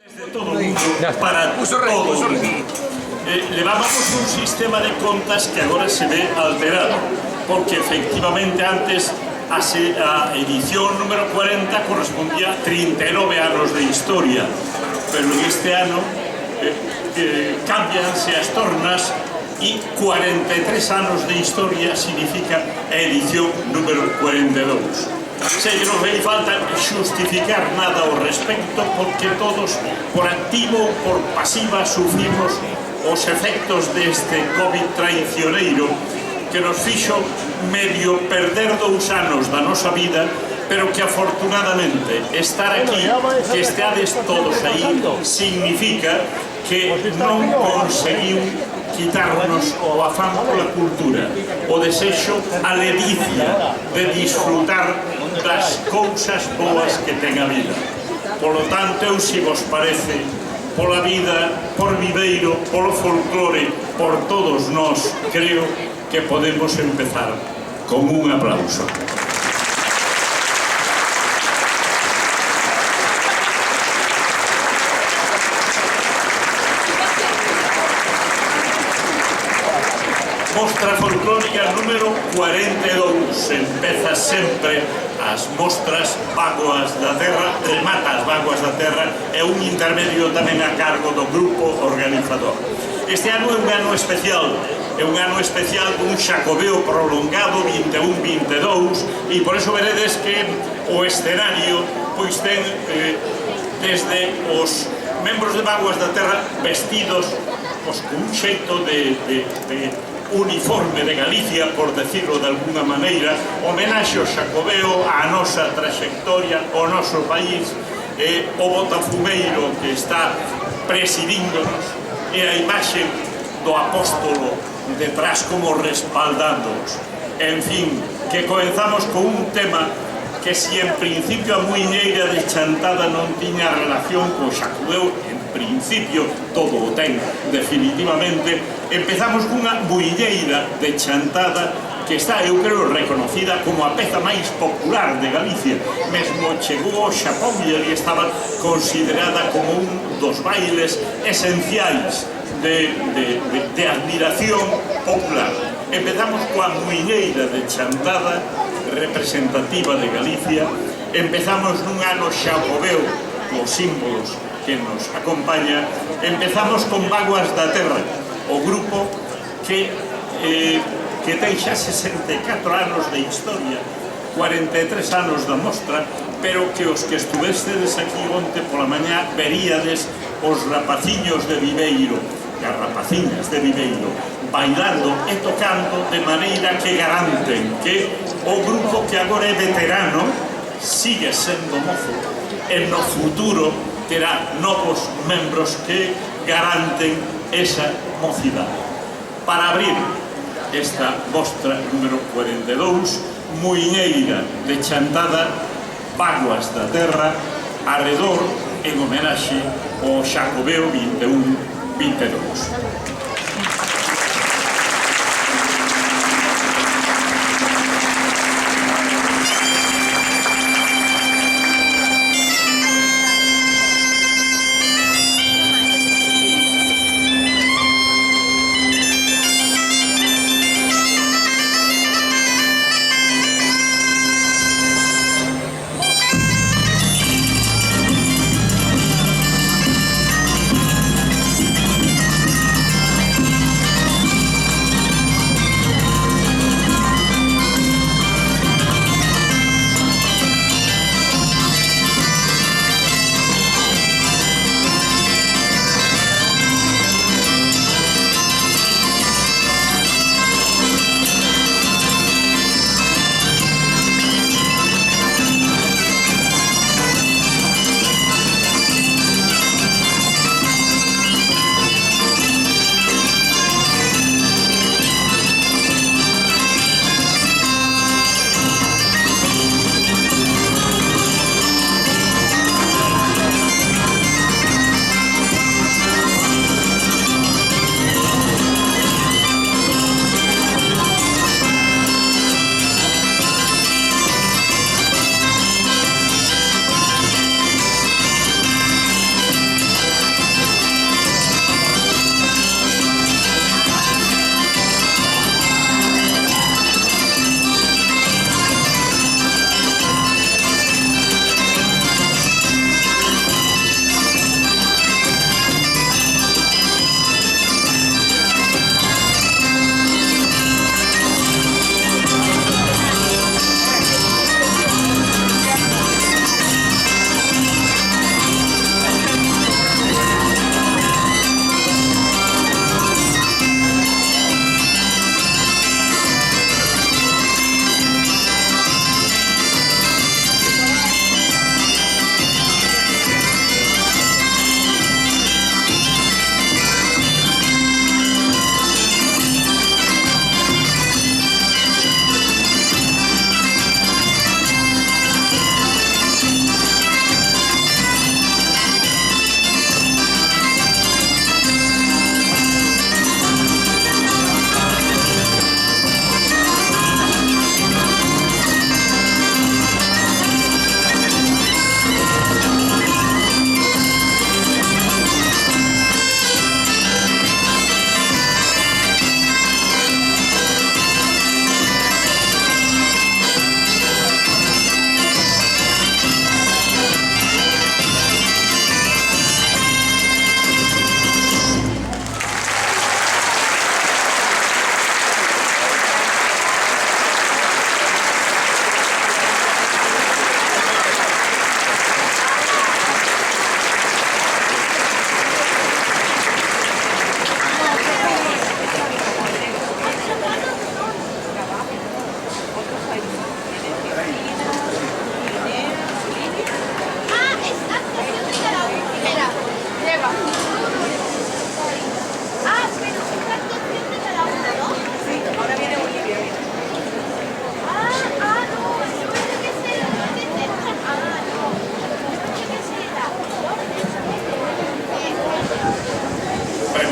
De todo el mundo, para todo el mundo. Levábamos un sistema de contas que agora se ve alterado, porque efectivamente antes a edición número 40 correspondía a 39 anos de historia, pero este ano cambianse as tornas e 43 anos de historia significa a edición número 42. Se non fai falta justificar nada ao respecto, porque todos, por activo ou por pasiva, sufrimos os efectos deste COVID traicioneiro que nos fixo medio perder 2 anos da nosa vida, pero que afortunadamente estar aquí, que esteades todos aí, significa que non conseguiu quitarnos o afán pola cultura, o desexo, a ledicia de disfrutar das cousas boas que ten a vida. Polo tanto, eu, se vos parece, pola vida, por Viveiro, polo folclore, por todos nós, creo que podemos empezar con un aplauso. Mostra folclórica número 42, empeza sempre as mostras Vagoas da Terra, remata as Vagoas da Terra, e un intermedio tamén a cargo do grupo organizador. Este ano é un ano especial, un xacobeo prolongado 21-22, e por eso veredes que o escenario pois ten desde os membros de Vagoas da Terra vestidos con un xeito de uniforme de Galicia, por decirlo de alguna maneira, homenaxe ao xacobeo, á nosa trayectoria, ao noso país, o botafumeiro que está presidíndonos, e a imaxe do apóstolo detrás como respaldándonos. En fin, que comenzamos con un tema que si en principio a muiñeira de Chantada non tiña relación co xacobeo, en principio todo o ten definitivamente, empezamos cunha muiñeira de Chantada que está, eu creo, reconocida como a peza máis popular de Galicia. Mesmo chegou ao Xapón e ali estaba considerada como un dos bailes esenciais de admiración popular. Empezamos coa muiñeira de Chantada, representativa de Galicia. Empezamos nun ano xacobeo, os símbolos que nos acompaña. Empezamos con Vagoas da Terra, o grupo que ten xa 64 anos de historia, 43 anos da mostra, pero que os que estuvestedes aquí onte pola mañá veríades os rapaciños de Viveiro, e as rapaciñas de Viveiro, bailando e tocando de maneira que garanten que o grupo que agora é veterano sigue sendo mozo e no futuro terá novos membros que garanten esa mocidade. Para abrir esta mostra número 42, muiñeira de Chantada, Vagoas da Terra, arredor en homenaxe ao xacobeo 21-22.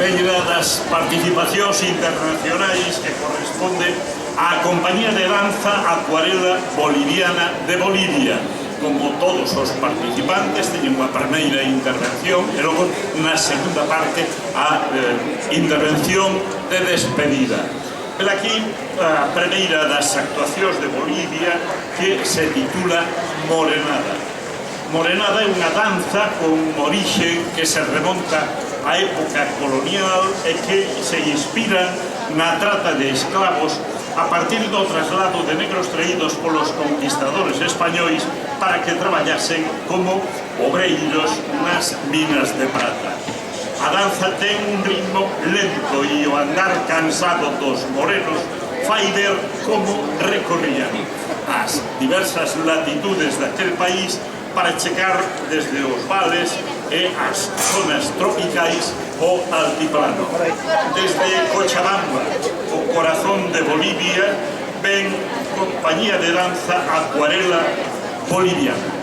terceira das participacións internacionais que corresponde á Compañía de Danza Acuarela Boliviana de Bolivia. Como todos os participantes teñen unha primeira intervención e logo na segunda parte a intervención de despedida. Pero aquí a primeira das actuacións de Bolivia que se titula Morenada. Morenada é unha danza con orixe que se remonta á época colonial e que se inspira na trata de esclavos a partir do traslado de negros traídos polos conquistadores españois para que traballasen como obreiros nas minas de prata. A danza ten un ritmo lento e o andar cansado dos morenos fai ver como recorrían as diversas latitudes daquel país para chegar desde os vales e as zonas tropicais ao altiplano. Desde Cochabamba, o corazón de Bolivia, ven Compañía de Danza Acuarela Boliviana.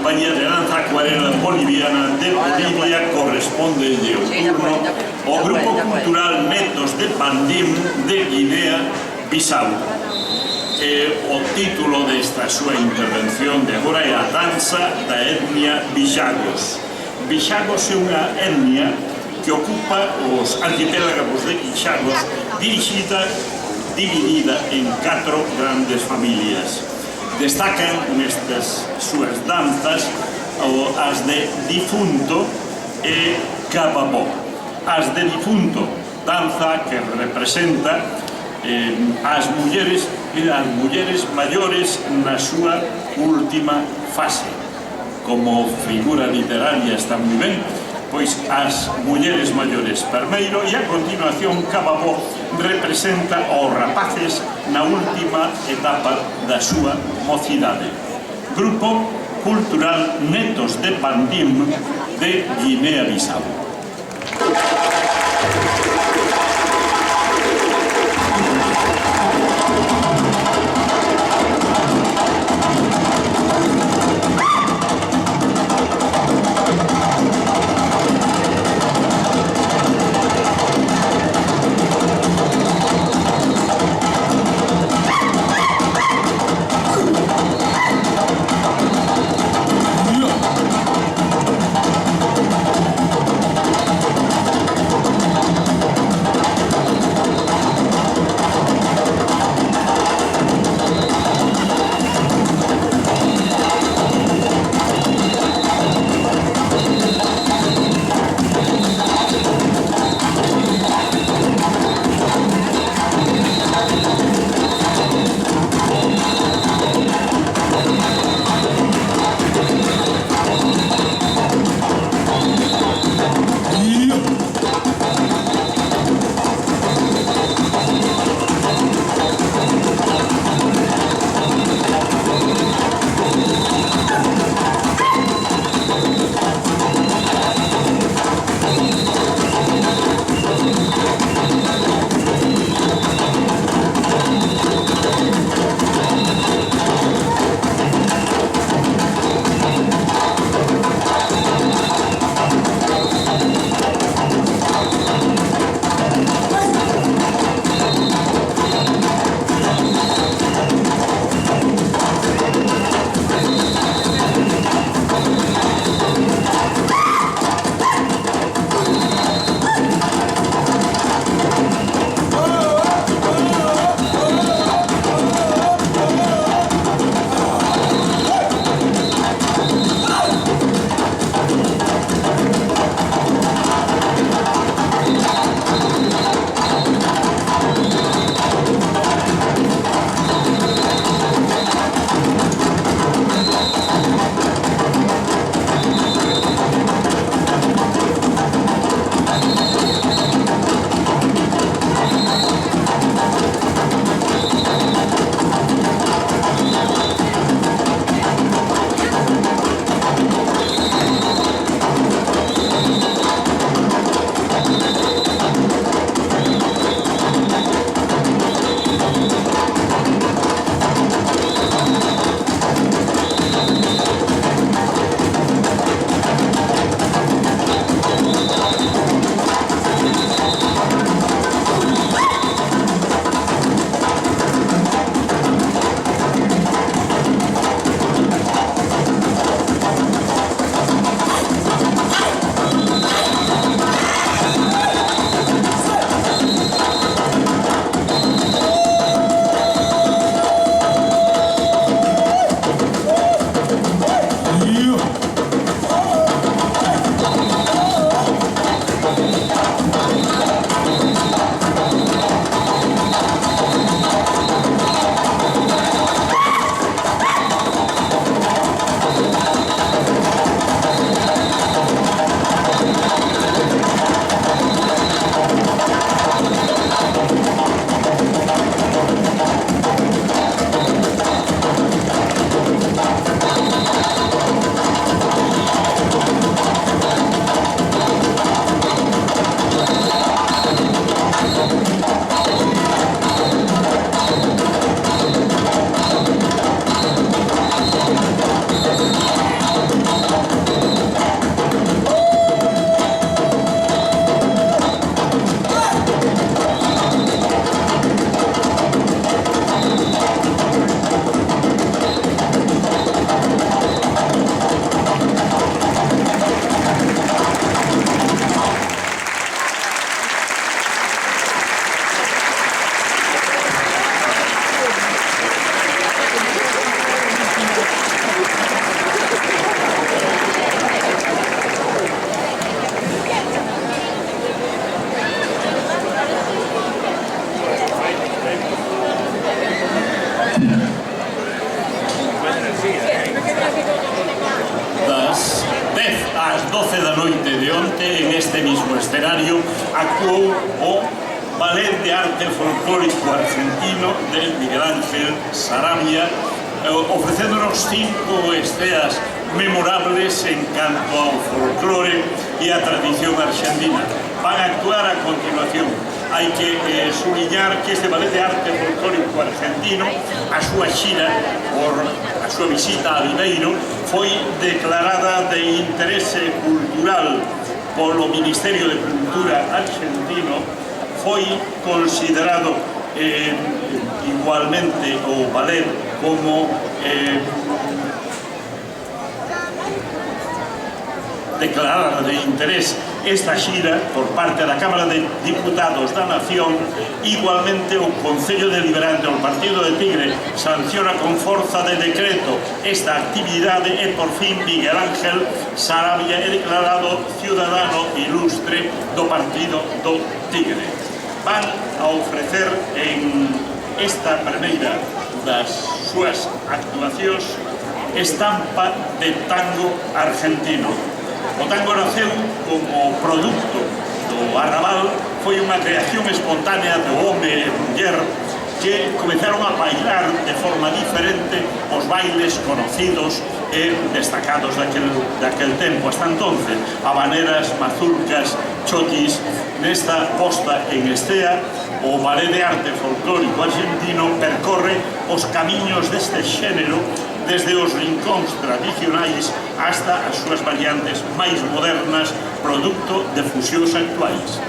compañía de danza acuarela boliviana de Bolivia corresponde de un turno ao Grupo Cultural Netos de Pandim de Guinea-Bissau. O título desta súa intervención de agora é a danza da etnia Villagos. Villagos é unha etnia que ocupa os arquipélagos de Villagos dividida en 4 grandes familias. Destacan nestas súas danzas as de difunto e cababó. As de difunto, danza que representa as mulleres maiores na súa última fase. Como figura literaria está moi ben, pois as mulleres maiores primeiro e a continuación cababó representa aos rapaces na última etapa da súa mocidade. Grupo Cultural Netos de Pandim de Guinea-Bissau. no escenario actuou o Ballet de Arte Folclórico Argentino de Miguel Ángel Sarabia, ofrecéndonos 5 estreas memorables en canto ao folclore e a tradición argentina. Van a actuar a continuación. Hai que subliñar que este Ballet de Arte Folclórico Argentino, a súa xira por a súa visita a Viveiro, foi declarada de interese cultural polo Ministerio de Cultura argentino, foi considerado igualmente o ballet como declarada de interés esta xira por parte da Cámara de Diputados da Nación. Igualmente o Concello Deliberante do Partido de Tigre sanciona con forza de decreto esta actividade e por fin Miguel Ángel Sarabia é declarado ciudadano ilustre do Partido do Tigre. Van a ofrecer en esta primeira das súas actuacións estampa de tango argentino. O tango naceu como produto do arrabal, foi unha creación espontánea do home e muller que comenzaron a bailar de forma diferente os bailes conocidos e destacados daquel tempo. Hasta entonces, habaneras, mazurcas, chotis. Nesta posta en escena, o Ballet de Arte Folclórico Argentino percorre os camiños deste xénero desde os rincóns tradicionais hasta as súas variantes máis modernas, producto de fusións actuais.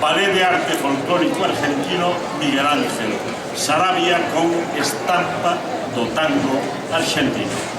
Ballet de Arte Folclórico Argentino, Miguel Ángel Sarabia con estampa do tango argentino.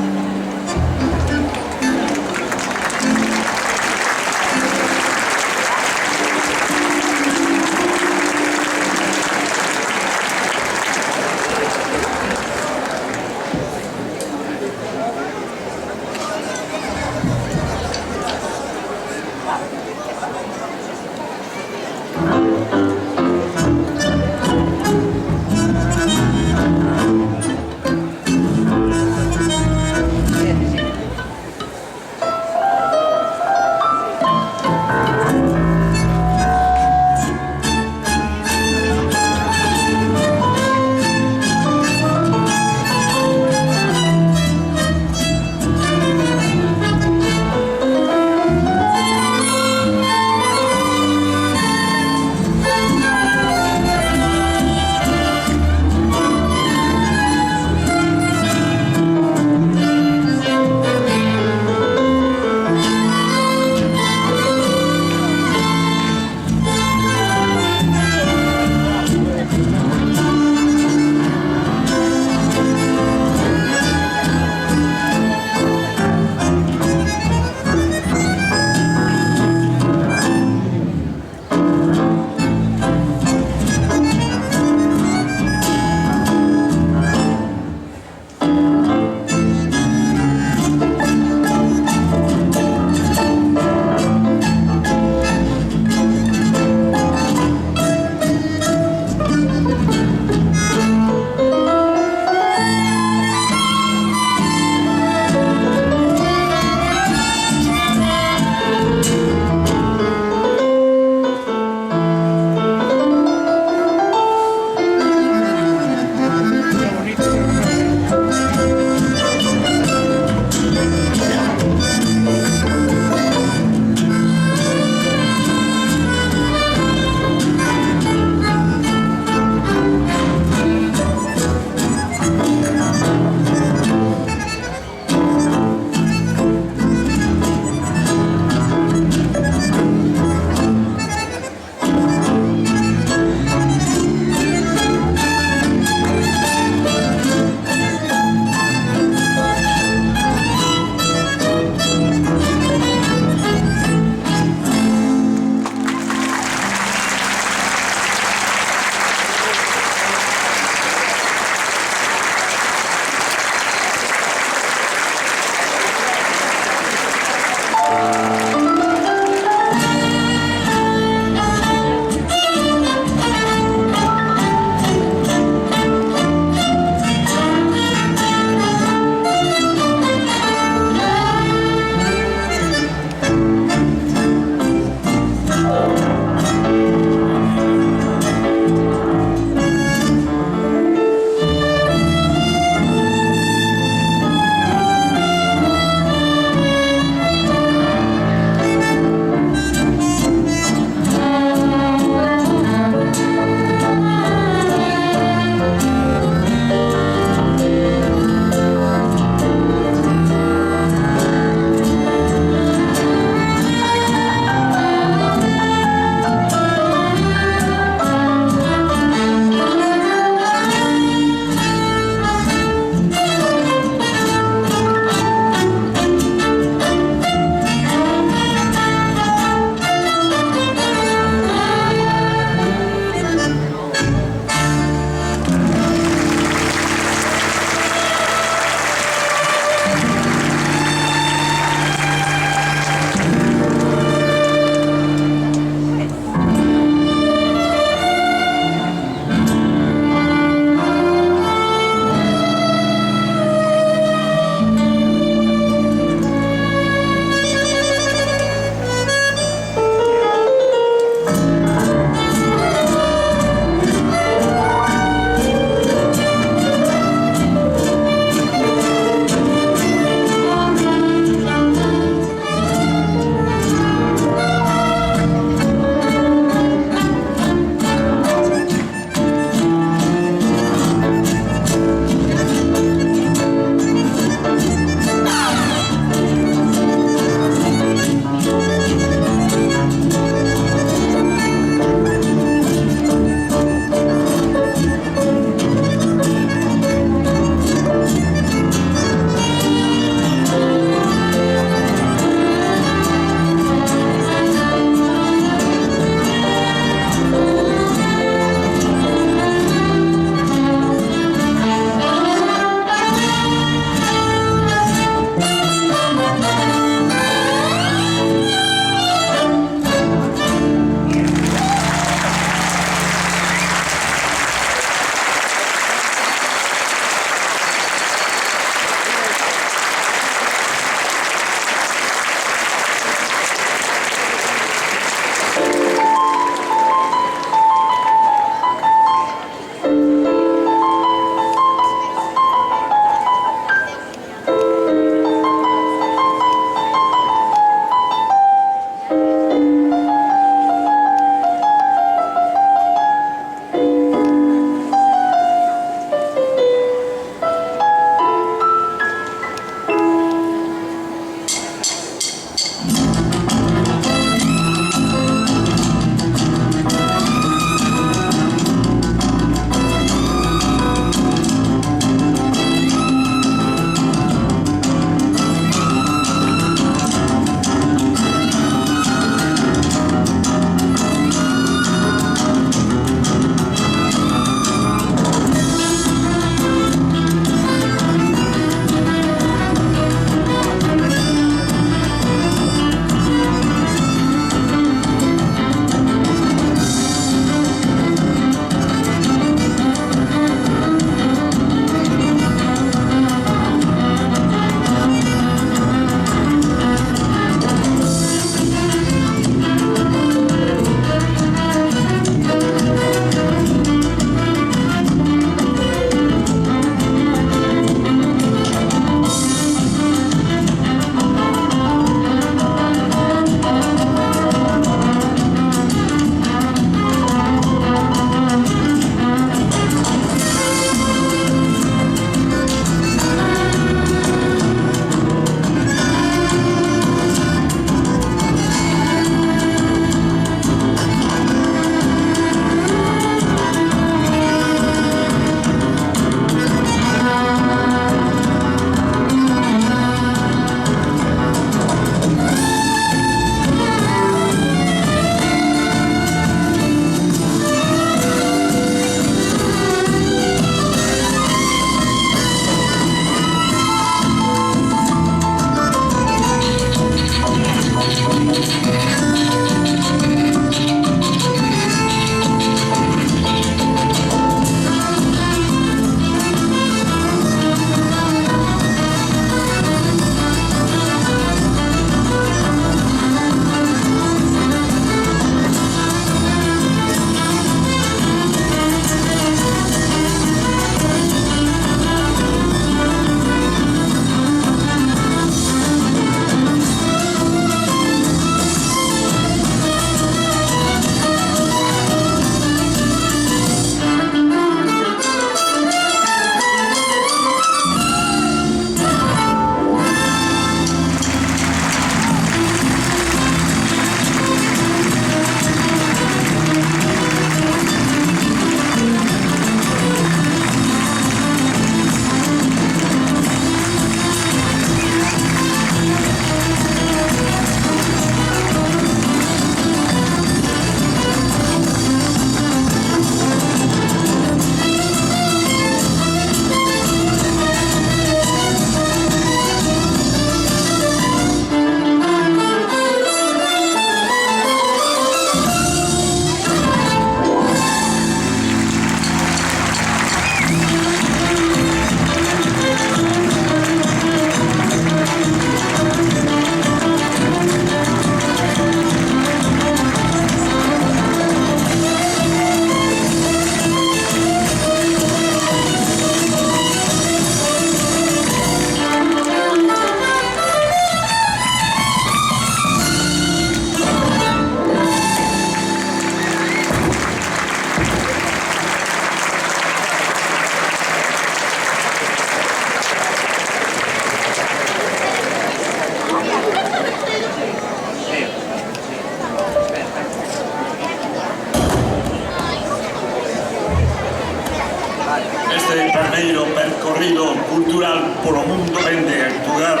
este primeiro percorrido cultural polo mundo vende a actuar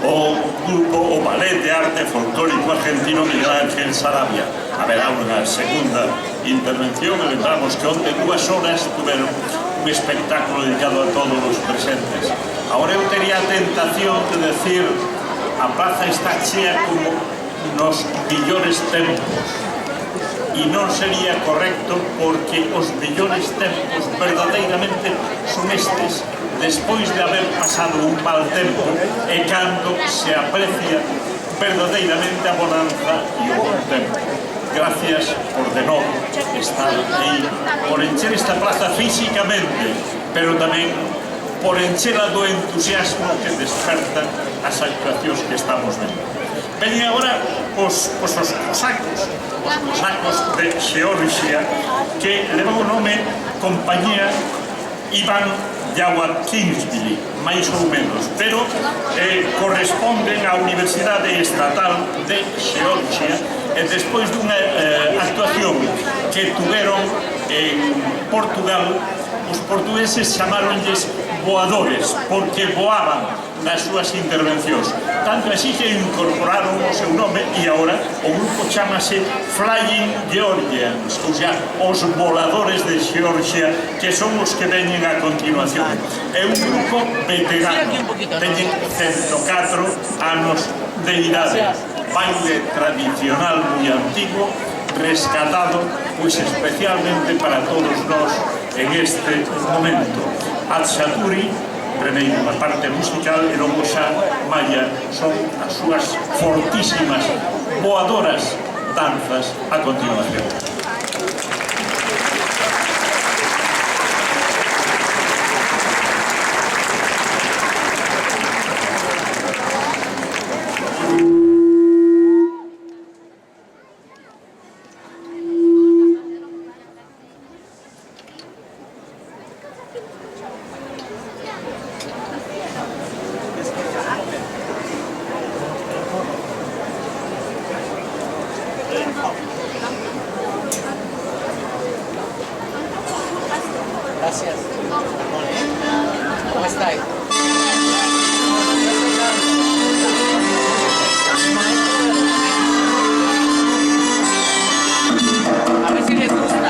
o grupo, o ballet de arte folclórico argentino Miguel Ángel Sarabia. Haberá unha segunda intervención, e lembramos que onte 2 horas tuveron un espectáculo dedicado a todos os presentes. Ahora eu tería a tentación de decir a praza está chea como nos millores tempos, e non sería correcto porque os millores tempos verdadeiramente son estes, despois de haber pasado un mal tempo e cando se aprecia verdadeiramente a bonanza e o bon tempo. Gracias por de novo estar aí, por encher esta plaza físicamente, pero tamén por enchela do entusiasmo que despertan as actuacións que estamos vendo. Veñen agora os cosacos de Xeorxia, que levan o nome Compañía Iván Yaguatkinsvili, máis ou menos, pero corresponden á Universidade Estatal de Xeorxia, e despois dunha actuación que tuveron en Portugal, os portugueses chamaronlles voadores, porque voaban nas súas intervencións. Tanto así que incorporaron o seu nome e agora o grupo chamase Flying Georgians, ou sea, os voladores de Xeorxia, que son os que veñen a continuación. É un grupo veterano, teñen 104 anos de idade, baile tradicional moi antigo, rescatado, pois especialmente para todos nós en este momento. Atxaturi, primeiro a parte musical, e logo xa Maya, son as súas fortísimas, voadoras danzas a continuación. Gracias. ¿Cómo estáis? A ver si les gusta,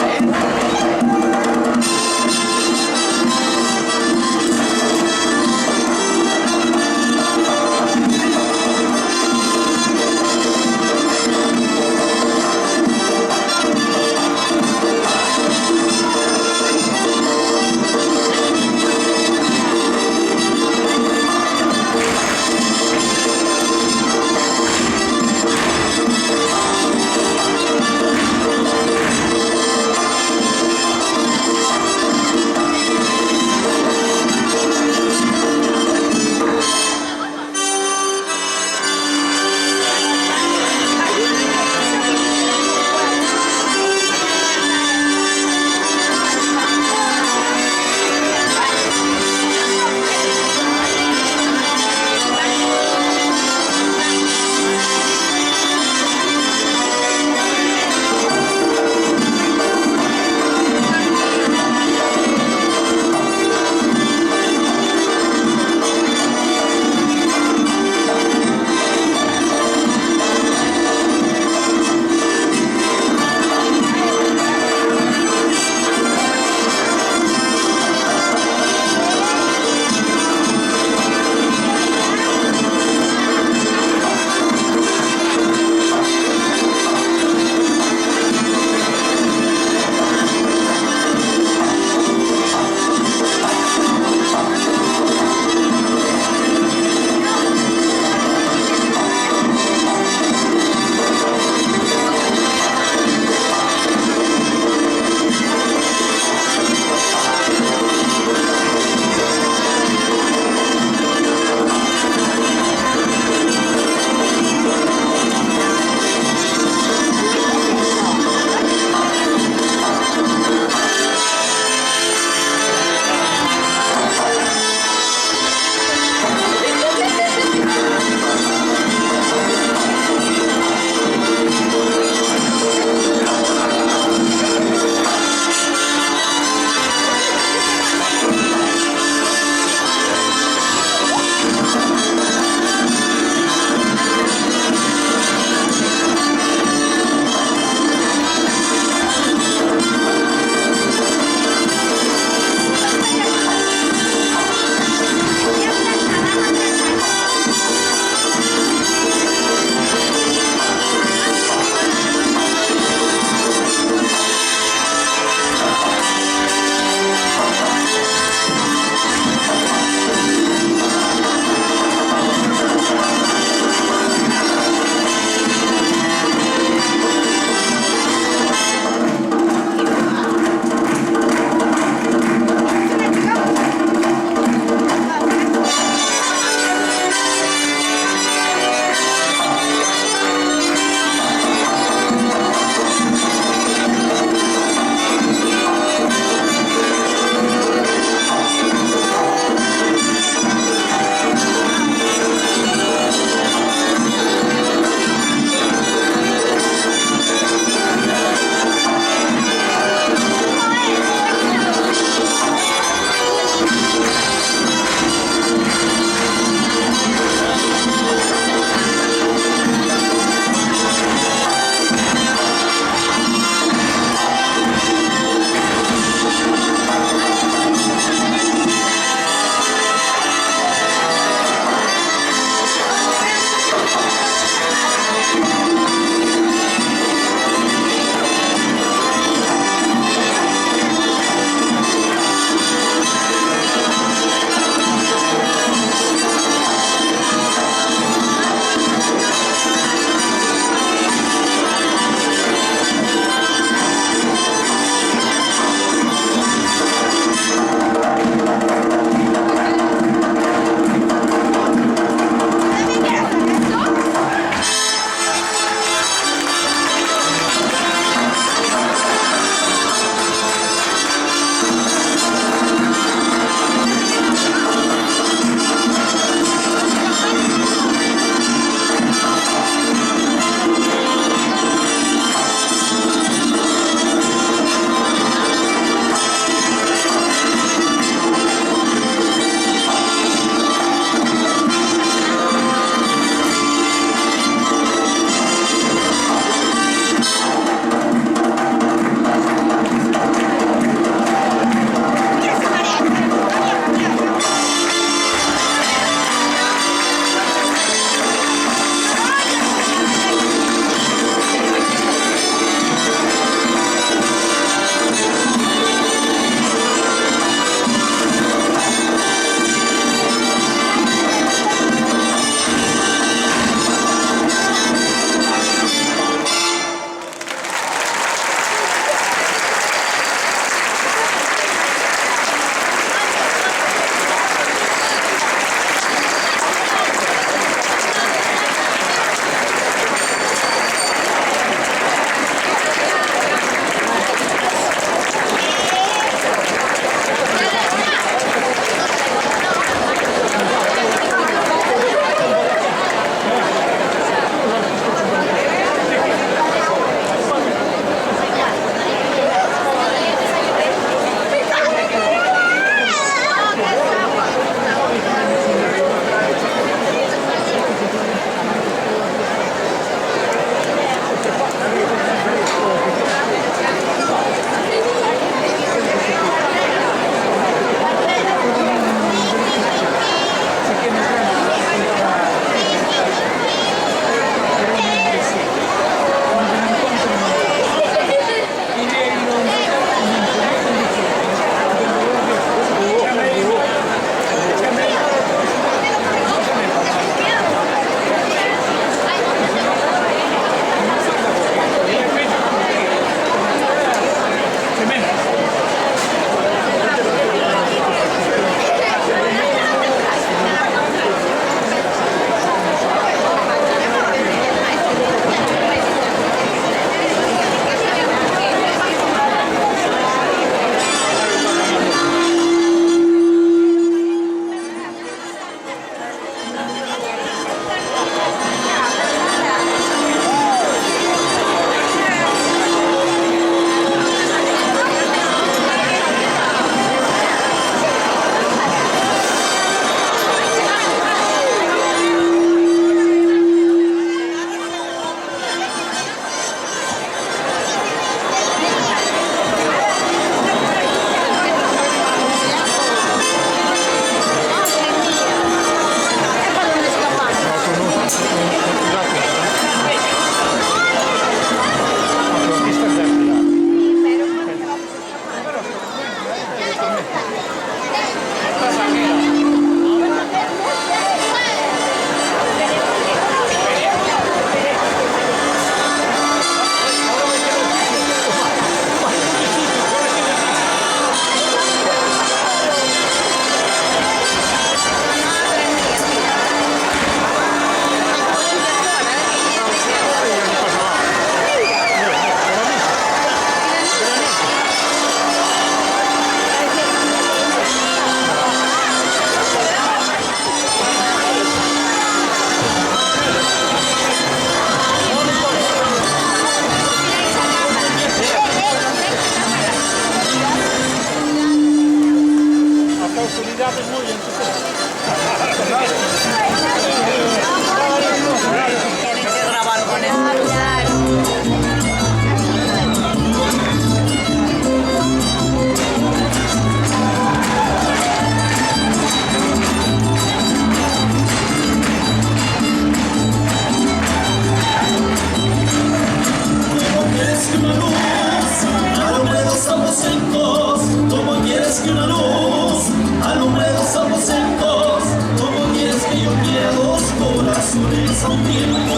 quieres que una luz alumbre dos aposentos? ¿Cómo quieres que yo quiera dos corazones a un tiempo?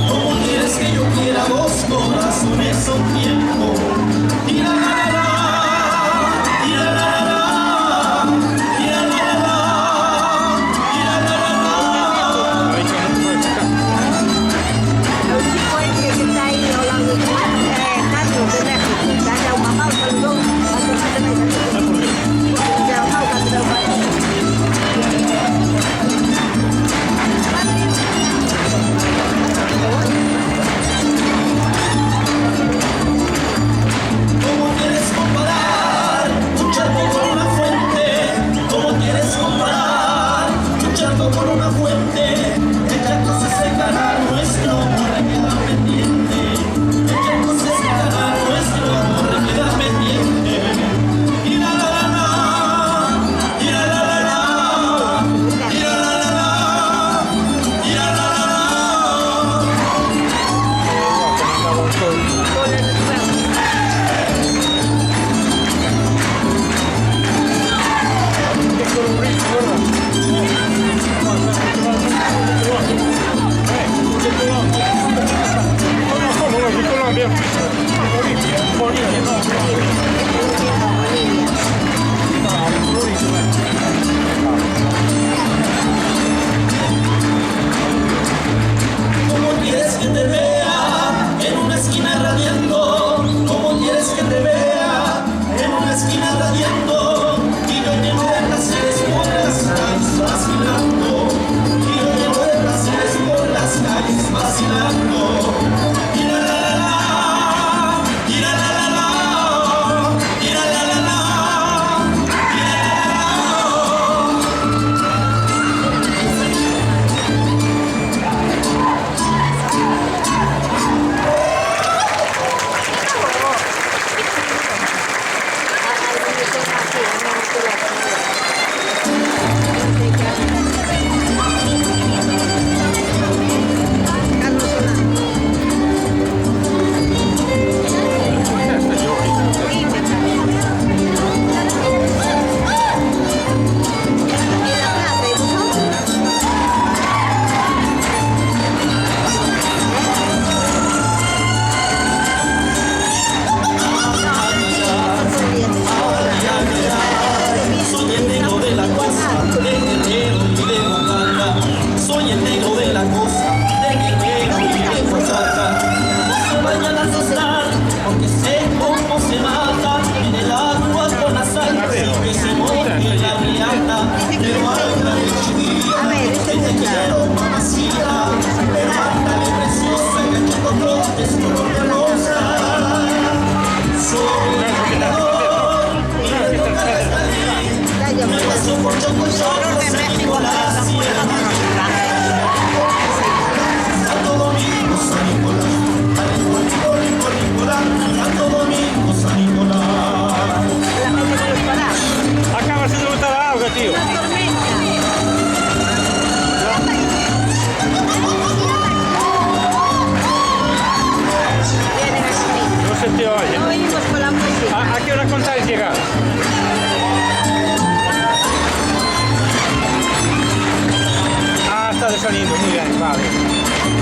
¿Cómo quieres que yo quiera dos corazones a un tiempo? Y la la la la, y la la la la, y la la la la, y la la la la. El chico este que está ahí hablando de Carlos de México, que haya una pausa, luego va a tener que hacer una pausa, pero ¿Cómo quieres comparar un charco con una fuente? ¿Cómo quieres comparar un charco con una fuente? El charco se secará, nuestro amor queda pendiente. El charco se secará, nuestro amor queda pendiente. Y la la la la, y la la la la, y la la la la, y la la la la. ¿Cómo quieres que te vea en una esquina radiando? ¿Cómo quieres que te vea en una esquina radiando? Y yo lleno de placeres por las calles vacilando. Y yo lleno de placeres por las calles vacilando. Y la la la la, y la la la la, y la la la la, y la la la la. Soy el negro de la cosa, de Guerrero y de Oaxaca. Soy el negro de la cosa, de Guerrero y de Oaxaca. No se vayan a asustar, porque sé cómo se mata en el agua con la sal, sin que se moje la riata. Pero ándale, chiquilla, que te quiero, mamacita. Pero ándale, preciosa, que tengo brotes color de rosa. Soy el creador y el tocar esta ley. Me paso por Chocoyoco, San Nicolás y el Santo Domingo, San Nicolás. Santo Domingo, San Nicolás. Acaba de botar a água, tio. No se te oye. no oímos con la música. ¿A qué hora contáis llegar? Ah, está desaliendo, muy bien, vale.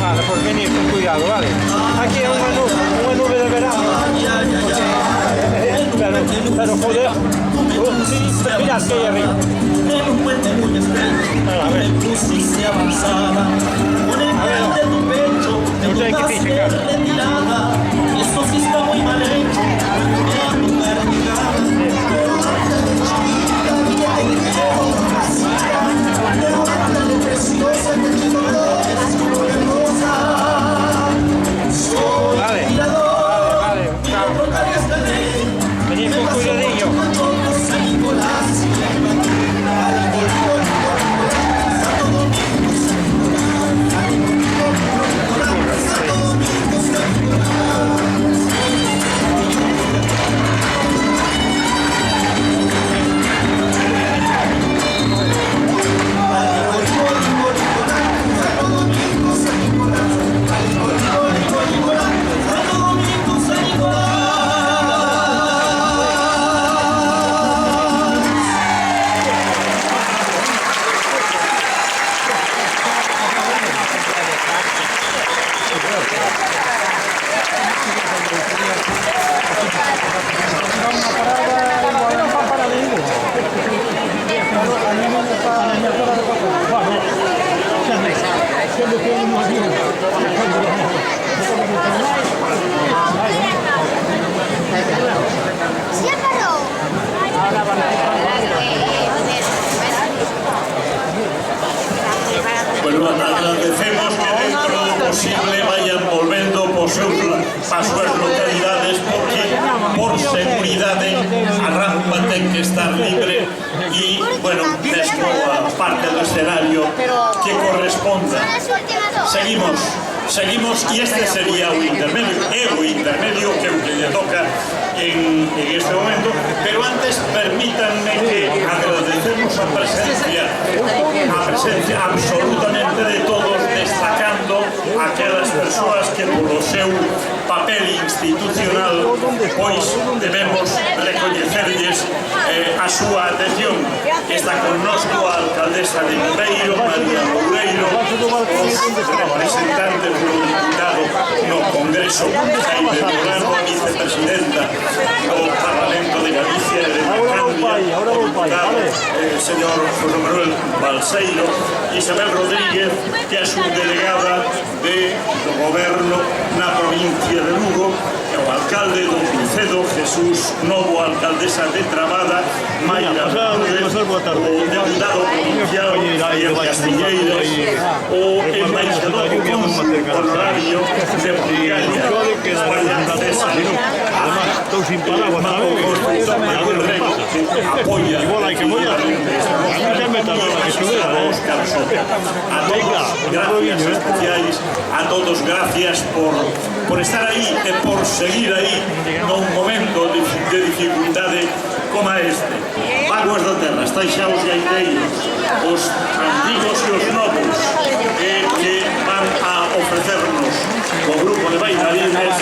Vale, por venir con cuidado, vale. Aquí hay una nube de verano. Pero joder, mirad que hay arriba. En un puente muy estrecho, A ver. en crucis avanzada, con el piel de tu pecho, te No sé qué botas dice, de Carlos. retirada, y esto sí está muy mal hecho, porque a lugar llegada, pero ándale chiquita, que te quiero, mamacita, pero ándale preciosa, que tengo brotes color de rosa. Soy Vale. el tirador, Vale, y chao. no tocaré esta ley. Venid con cuidadillo. San Nicolás y la Santo Domingo, San Nicolás. Santo Domingo, San Nicolás. seguridade, a rampa ten que estar libre e, bueno, mesmo a parte do escenario que corresponda. Seguimos, e este sería o intermedio, é o intermedio que lle toca en este momento, pero antes permítanme que agradecemos a presencia absolutamente de todos, destacando aquelas persoas que polo seu papel institucional pois debemos recoñecerlles a súa atención. Está connosco a alcaldesa de Viveiro, María Loureiro, os representantes do diputado no Congreso, Jaime Morano, a vicepresidenta do Parlamento de Galicia e de Candia, o diputado señor José Manuel Balseiro, Isabel Rodríguez, que é a subdelegada do Goberno na provincia de Lugo, o alcalde do Concedo, Jesús Novo, alcaldesa de Trabada, Mayra Lourdes, o deputado provincial Javier Castilleiras, o embaixador honorario de Bulgaria, España César, estou sin palabras, apoia activamente Óscar Soto. A todos, gracias especiais, a todos gracias por estar aí e por seguir aí nun momento de dificultade como este. Vaguas da Terra, estáis xa os gaiteiros, os antigos e os novos, que van a ofrecernos o grupo de bailarines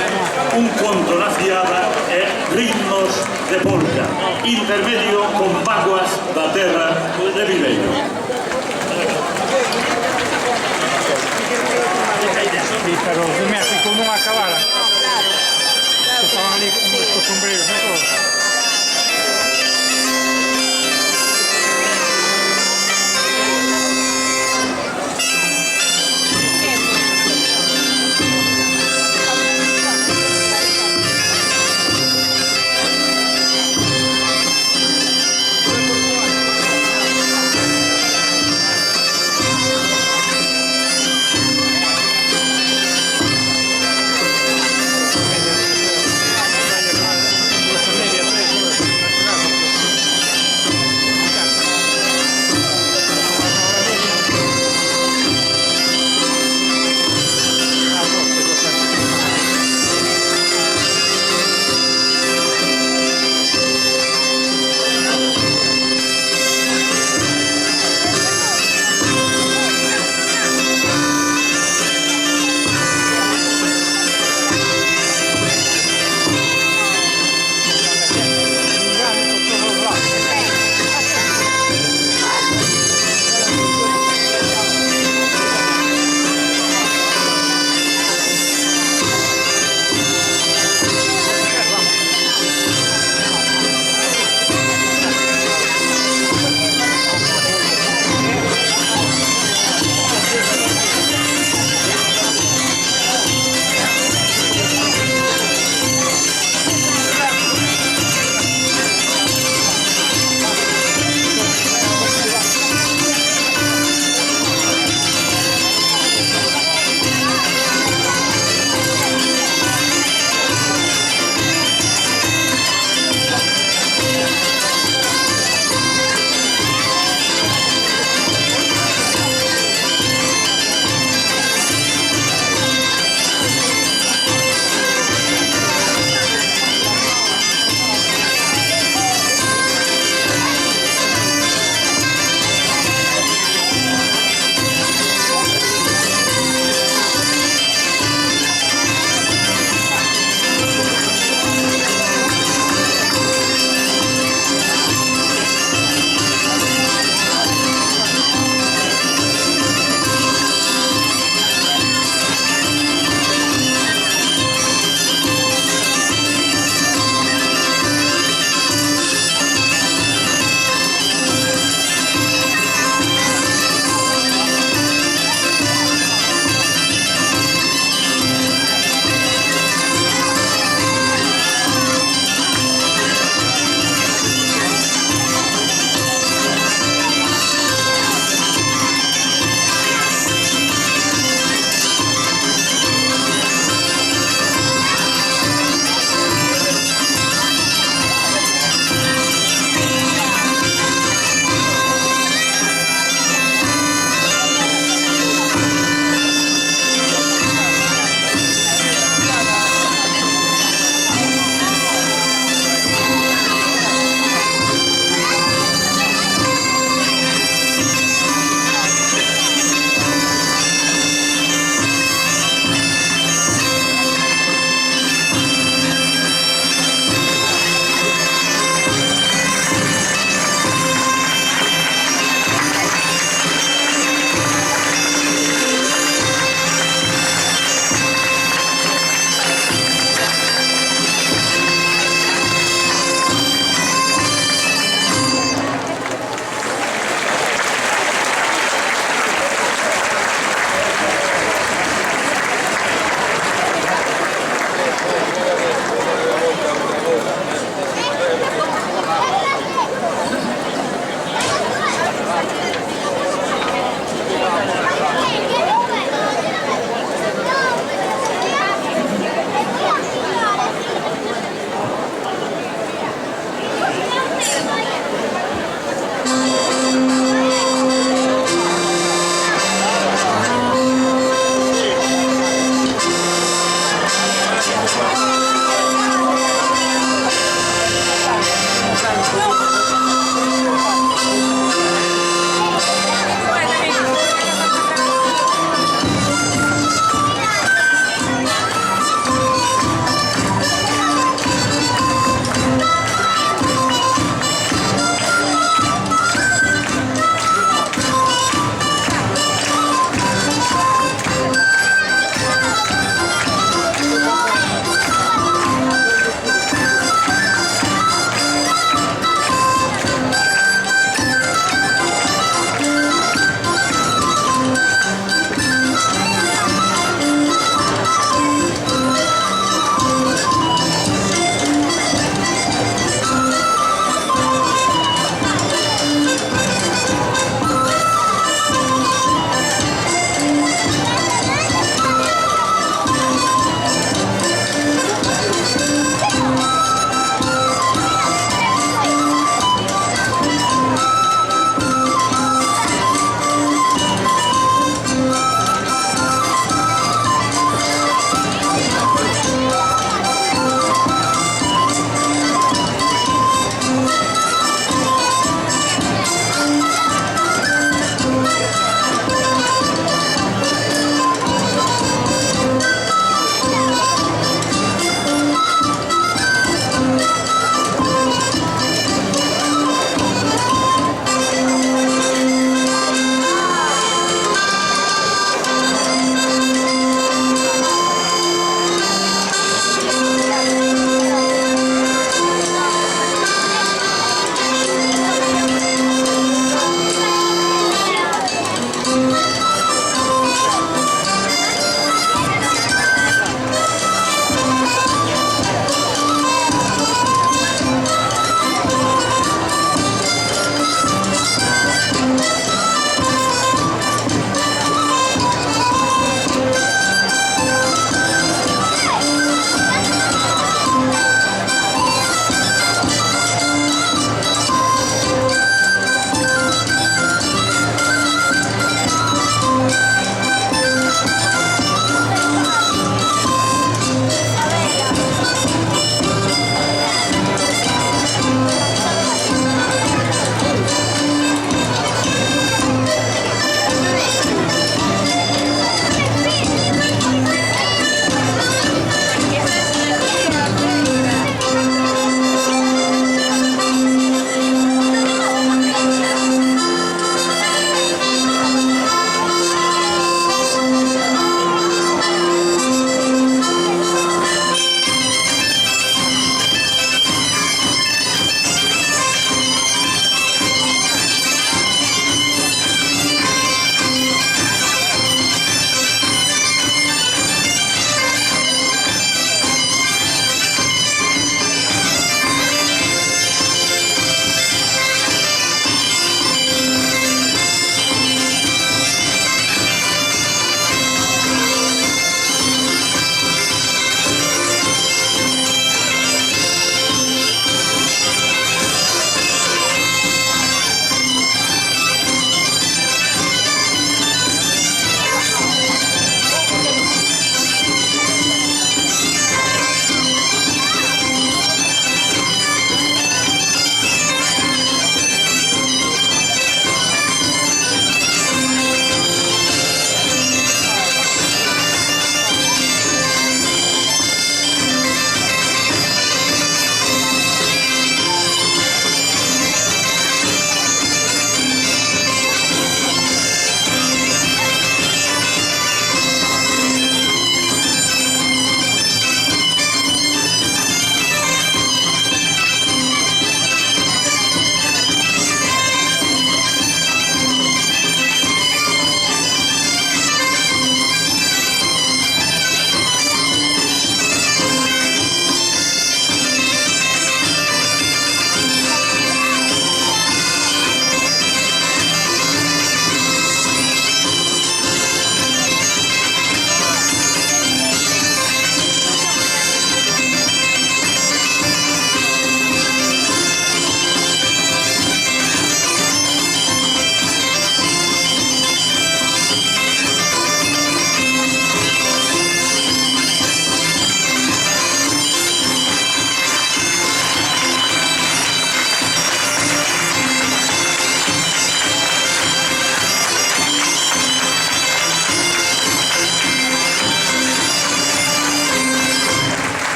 un conto na fiada e ritmos de polka, intermedio con Vaguas da Terra de Viveiro. Sí, pero de México non acabara. Estaban ali con os sombreros, non todos.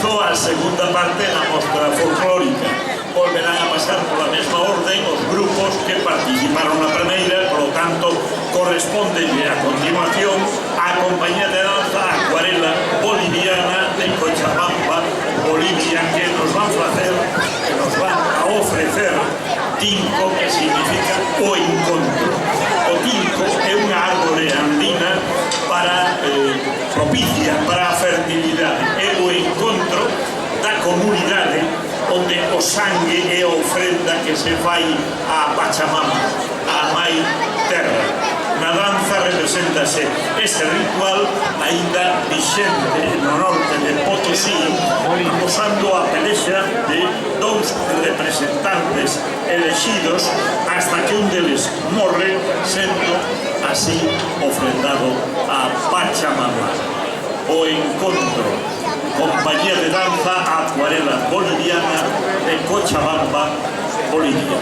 comenzó a segunda parte da mostra folclórica. Volverán a pasar pola mesma orden os grupos que participaron na primeira, polo tanto, correspondelle a continuación a compañía de danza Acuarela Boliviana de Cochabamba, Bolivia, que nos van a ofrecer Tinco, que significa o encontro. O Tinco é unha árbore andina propicia para a fertilidade, é o encontro da comunidade onde o sangue é a ofrenda que se fai a Pachamama, a Mai Terra. Na danza representase ese ritual aínda vixente no norte de Potosí, acosando a pelexa de dous representantes elegidos hasta que un deles morre, sendo así ofrendado a Pachamama. O encontro, compañía de danza Acuarela Boliviana de Cochabamba, Bolivia.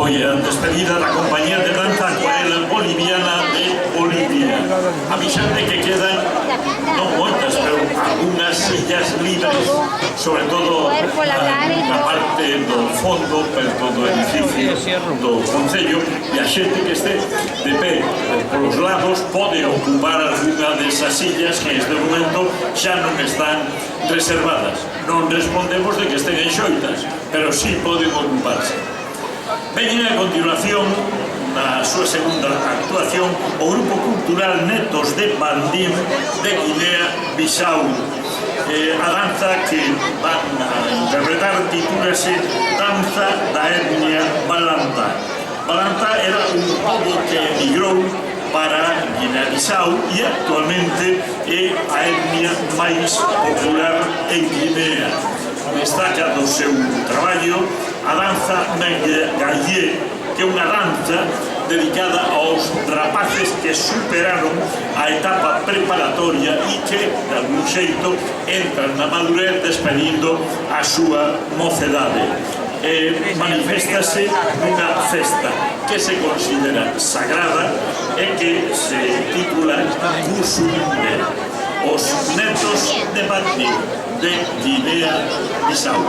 foi a despedida da compañía de danza acuarela boliviana de Bolivia. Avisan de que quedan non moitas, pero algunhas sillas libres, sobre todo na parte do fondo, perto do edificio do Concello, e a xente que este de pé polos lados pode ocupar algunha desas sillas que neste momento xa non están reservadas. Non respondemos de que estén enxoitas, pero sí poden ocuparse. Veñen a continuación, na súa segunda actuación, o Grupo Cultural Netos de Bandim de Guinea-Bissau. A danza que van a interpretar titúlase Danza da etnia Balanta. Balanta era un pobo que emigrou para Guinea-Bissau e actualmente é a etnia máis popular en Guinea. Destaca do seu traballo a danza Mengaye, que é unha danza dedicada aos rapaces que superaron a etapa preparatoria e que, de algún xeito, entran na madurez despedindo a súa mocedade. Maniféstase nunha festa que se considera sagrada e que se titula Kusumbe, os netos de Bandim de Guinea-Bissau.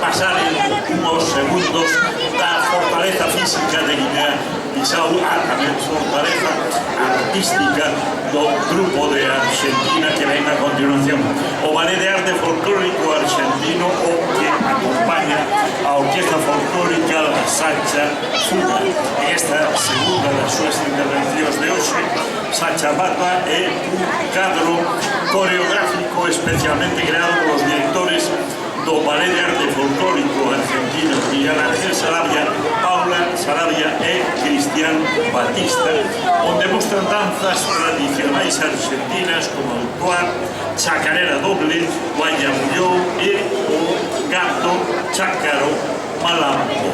pasar unos segundos da fortaleza física de Guinea-Bissau a tamén fortaleza artística do grupo de Argentina que ven a continuación. O Ballet de Arte Folclórico Argentino, o que acompaña a Orquesta Folclórica La Sacha Fuga. Esta segunda das súas intervencións de hoxe, Sacha Barba, é un cadro coreográfico especialmente creado polos directores do Ballet de Arte Folclórico Argentino Miguel Ángel Sarabia, Paula Sarabia e Cristian Batista, onde mostran danzas tradicionais argentinas como o tuar, chacarera doble, guayamullou e o gato chácaro malambo.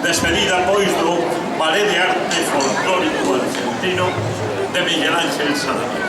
Despedida, pois, do Ballet de Arte Folclórico Argentino de Miguel Ángel Sarabia.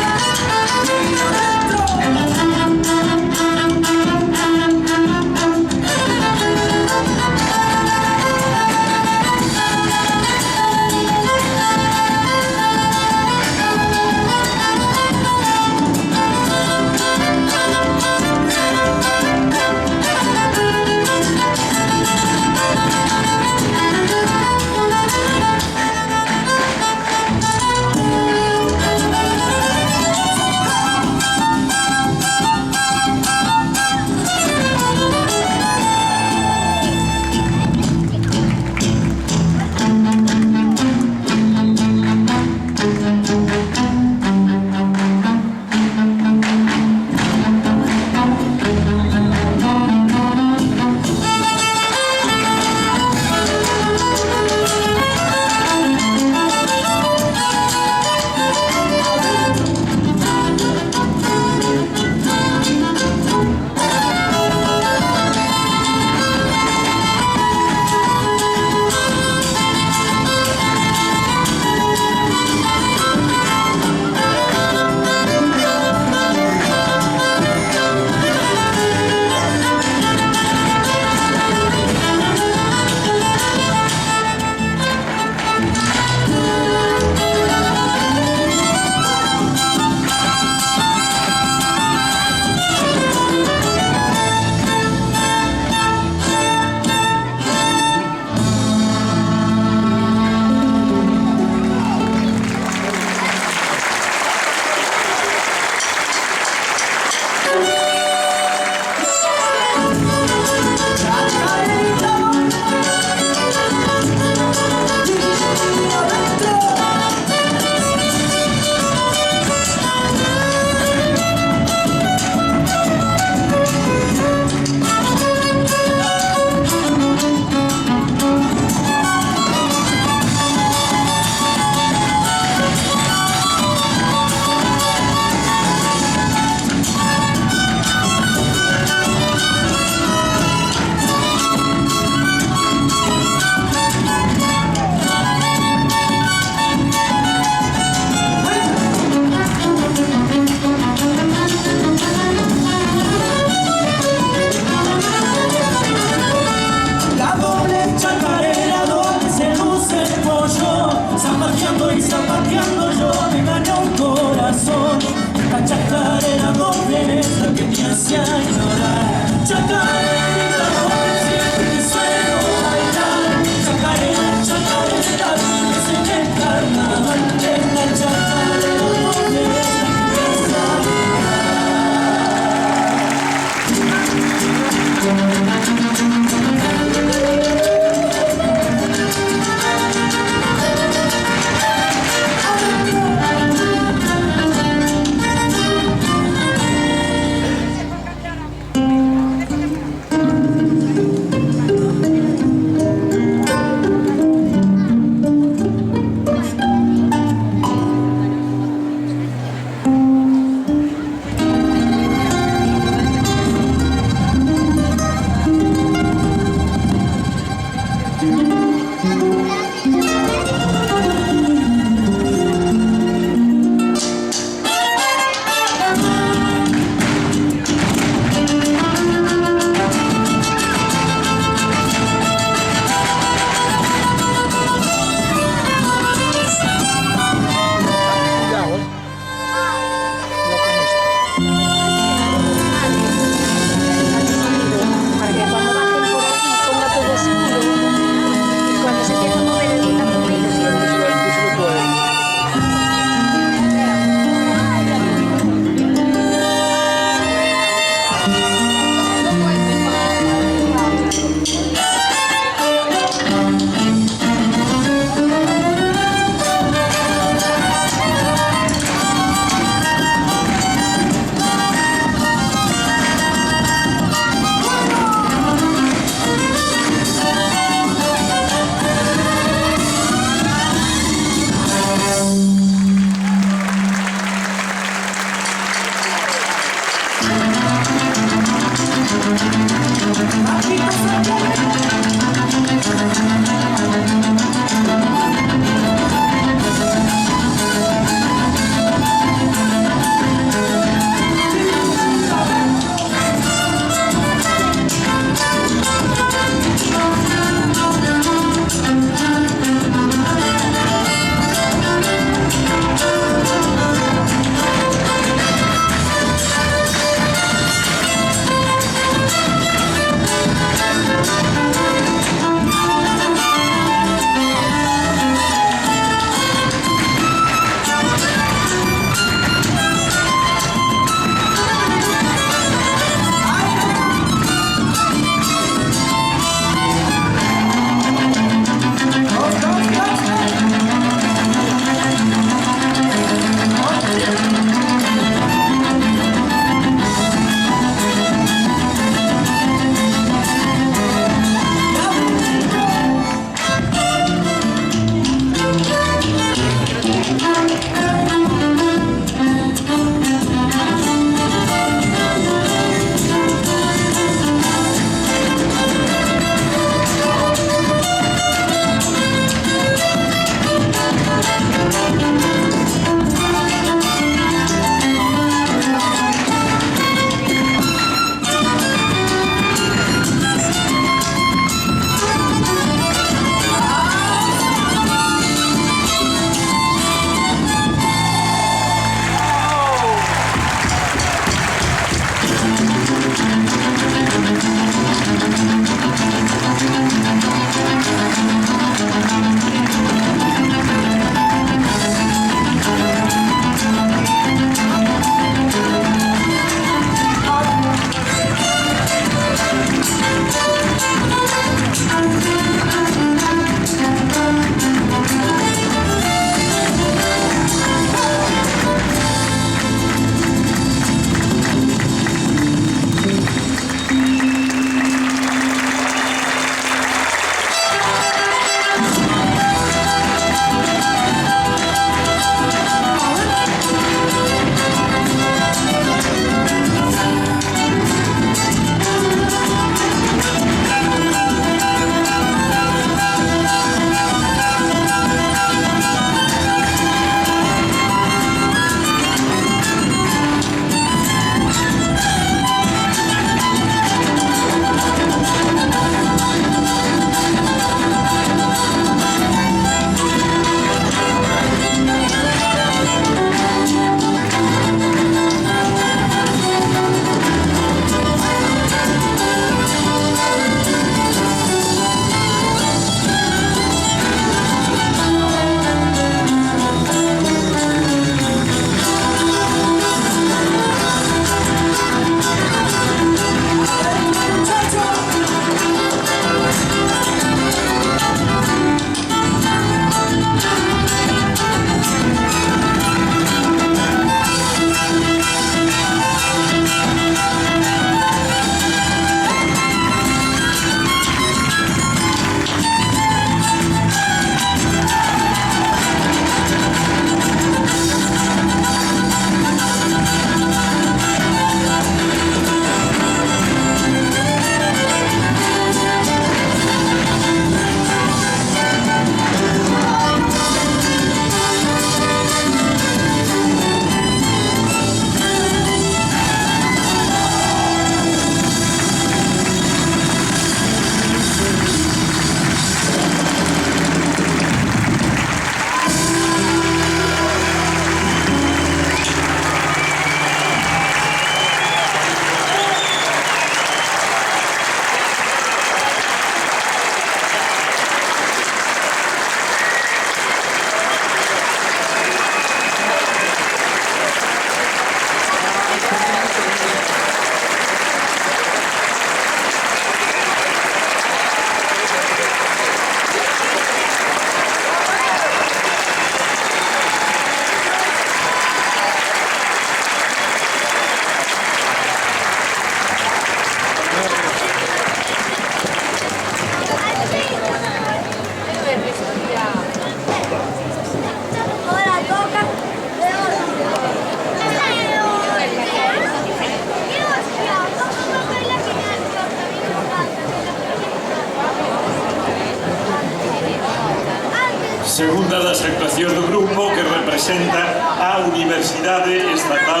actuacións do grupo que representa a Universidade Estatal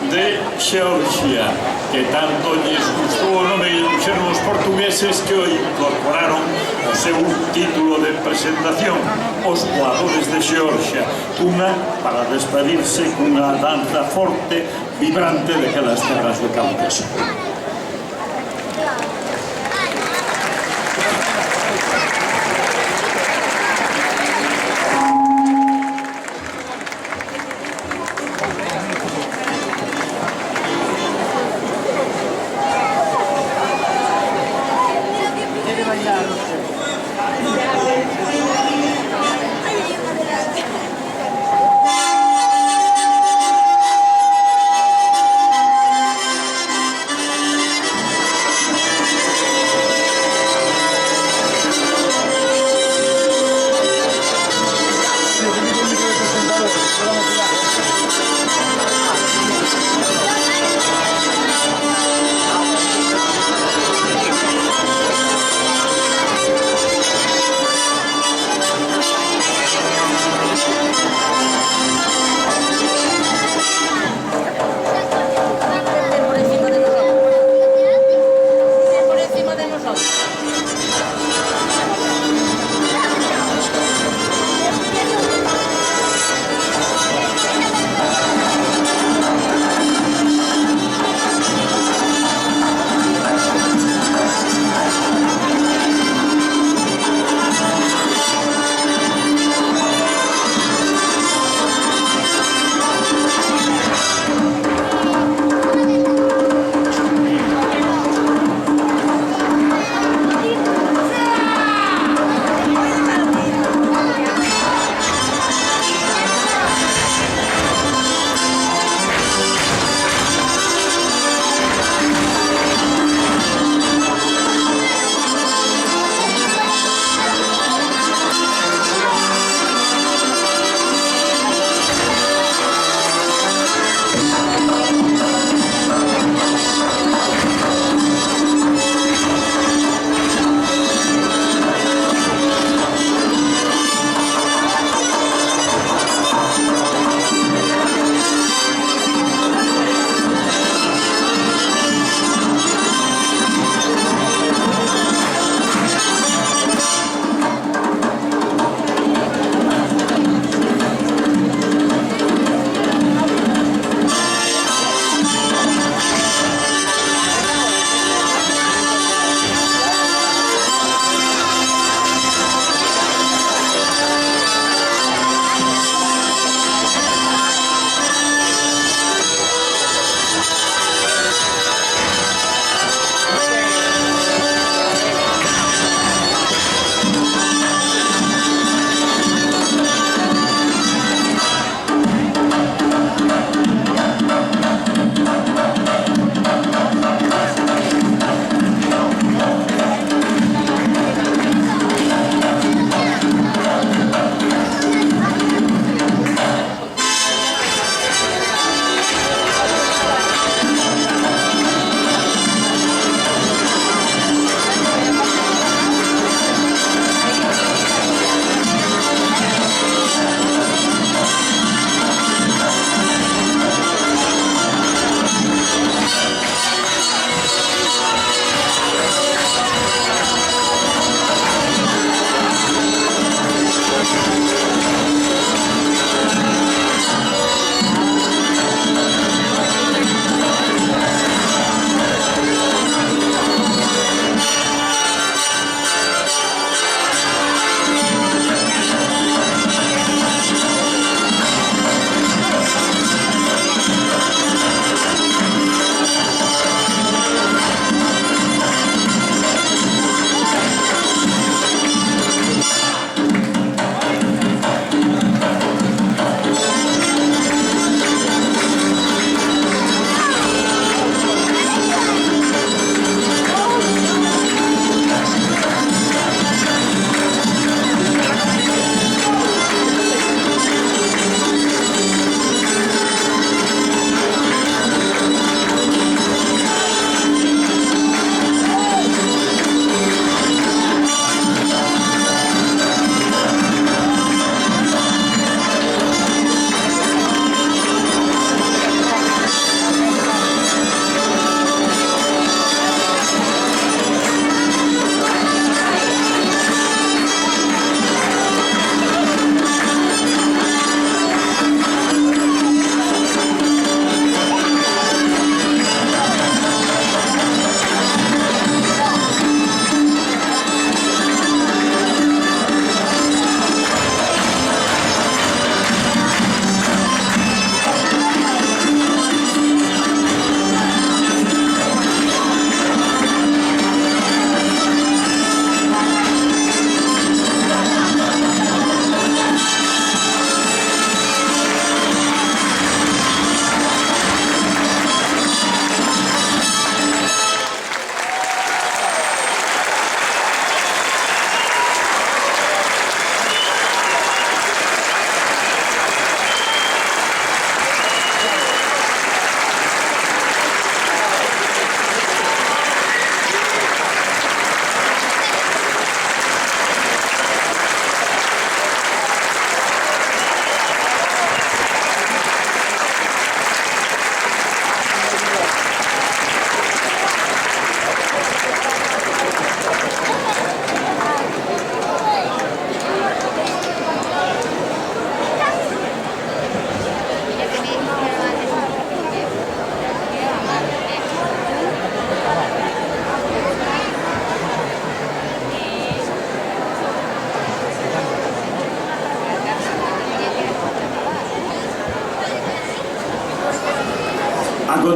de Xeorxia, que tanto lles gustou o nome que puxeron os portugueses que o incorporaron o seu título de presentación, Os Voadores de Xeorxia, unha para despedirse cunha danza forte, vibrante de aquelas terras do Cáucaso.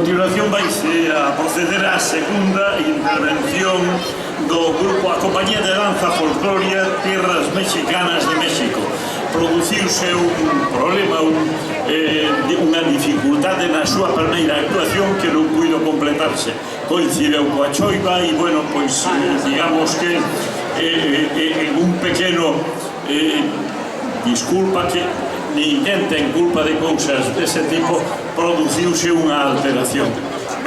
continuación vaise a proceder á segunda intervención do grupo A Compañía de Danza Folcloria Tierras Mexicanas de México. Produciuse un problema, unha dificultade na súa primeira actuación que non puido completarse. Coincideu coa choiva e, bueno, pois, digamos que un pequeno disculpa que ninguén ten culpa de cousas dese tipo, produciuse unha alteración.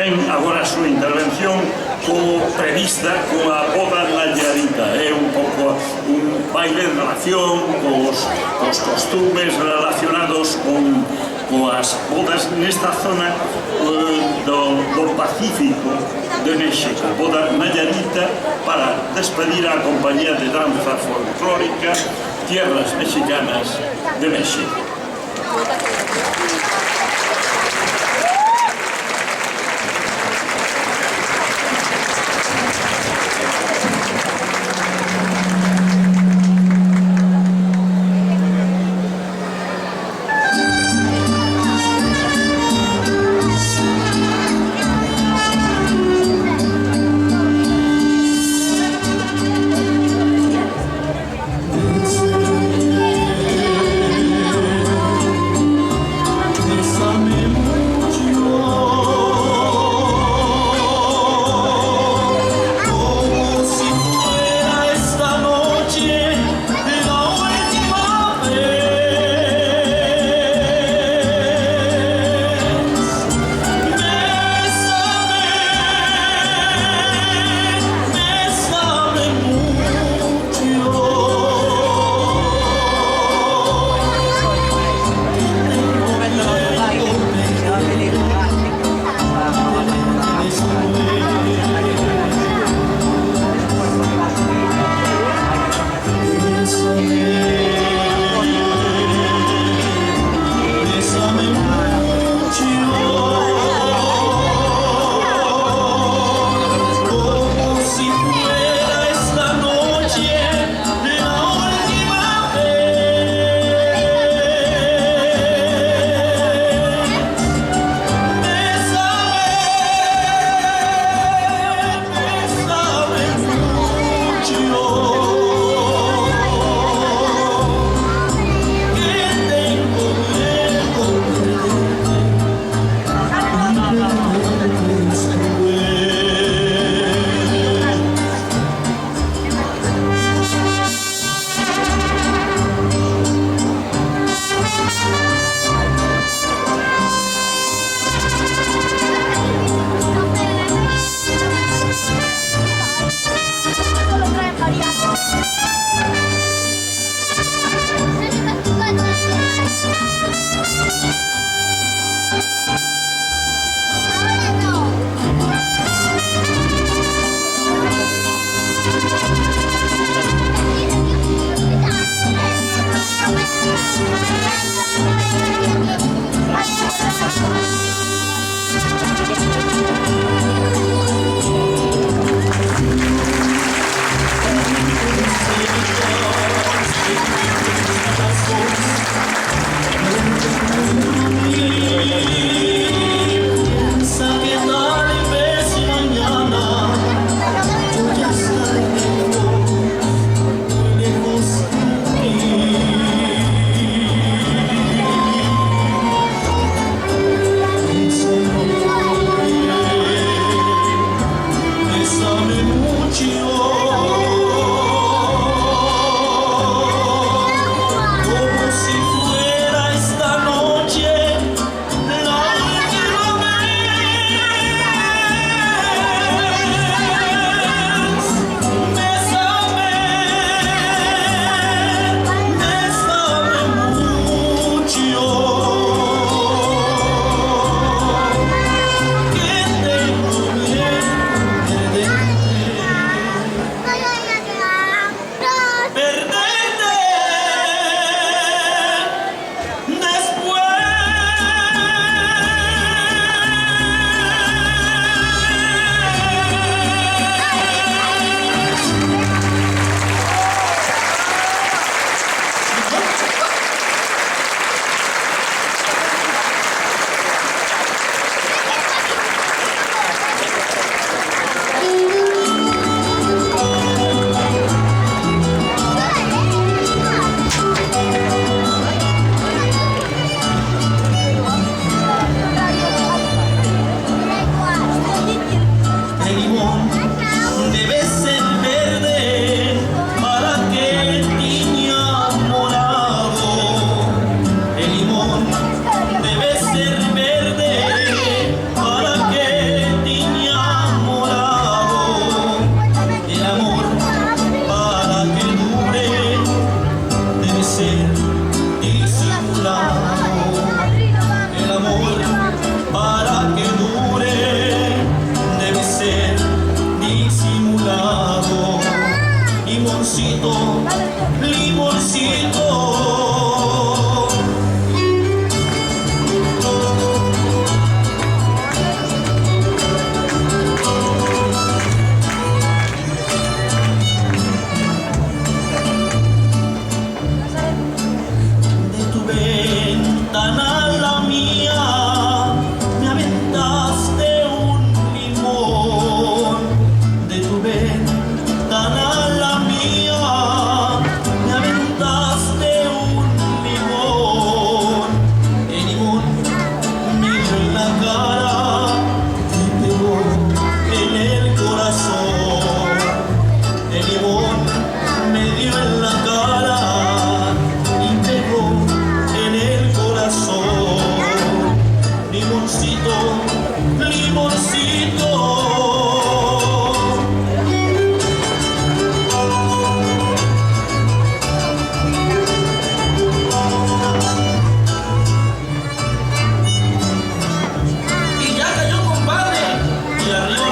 Ben, agora a súa intervención como prevista coa boda nayarita. É un pouco un baile en relación cos costumes relacionados coas bodas nesta zona do Pacífico de México. Boda nayarita para despedir a Compañía de Danza Folclórica Tierras Mexicanas de México.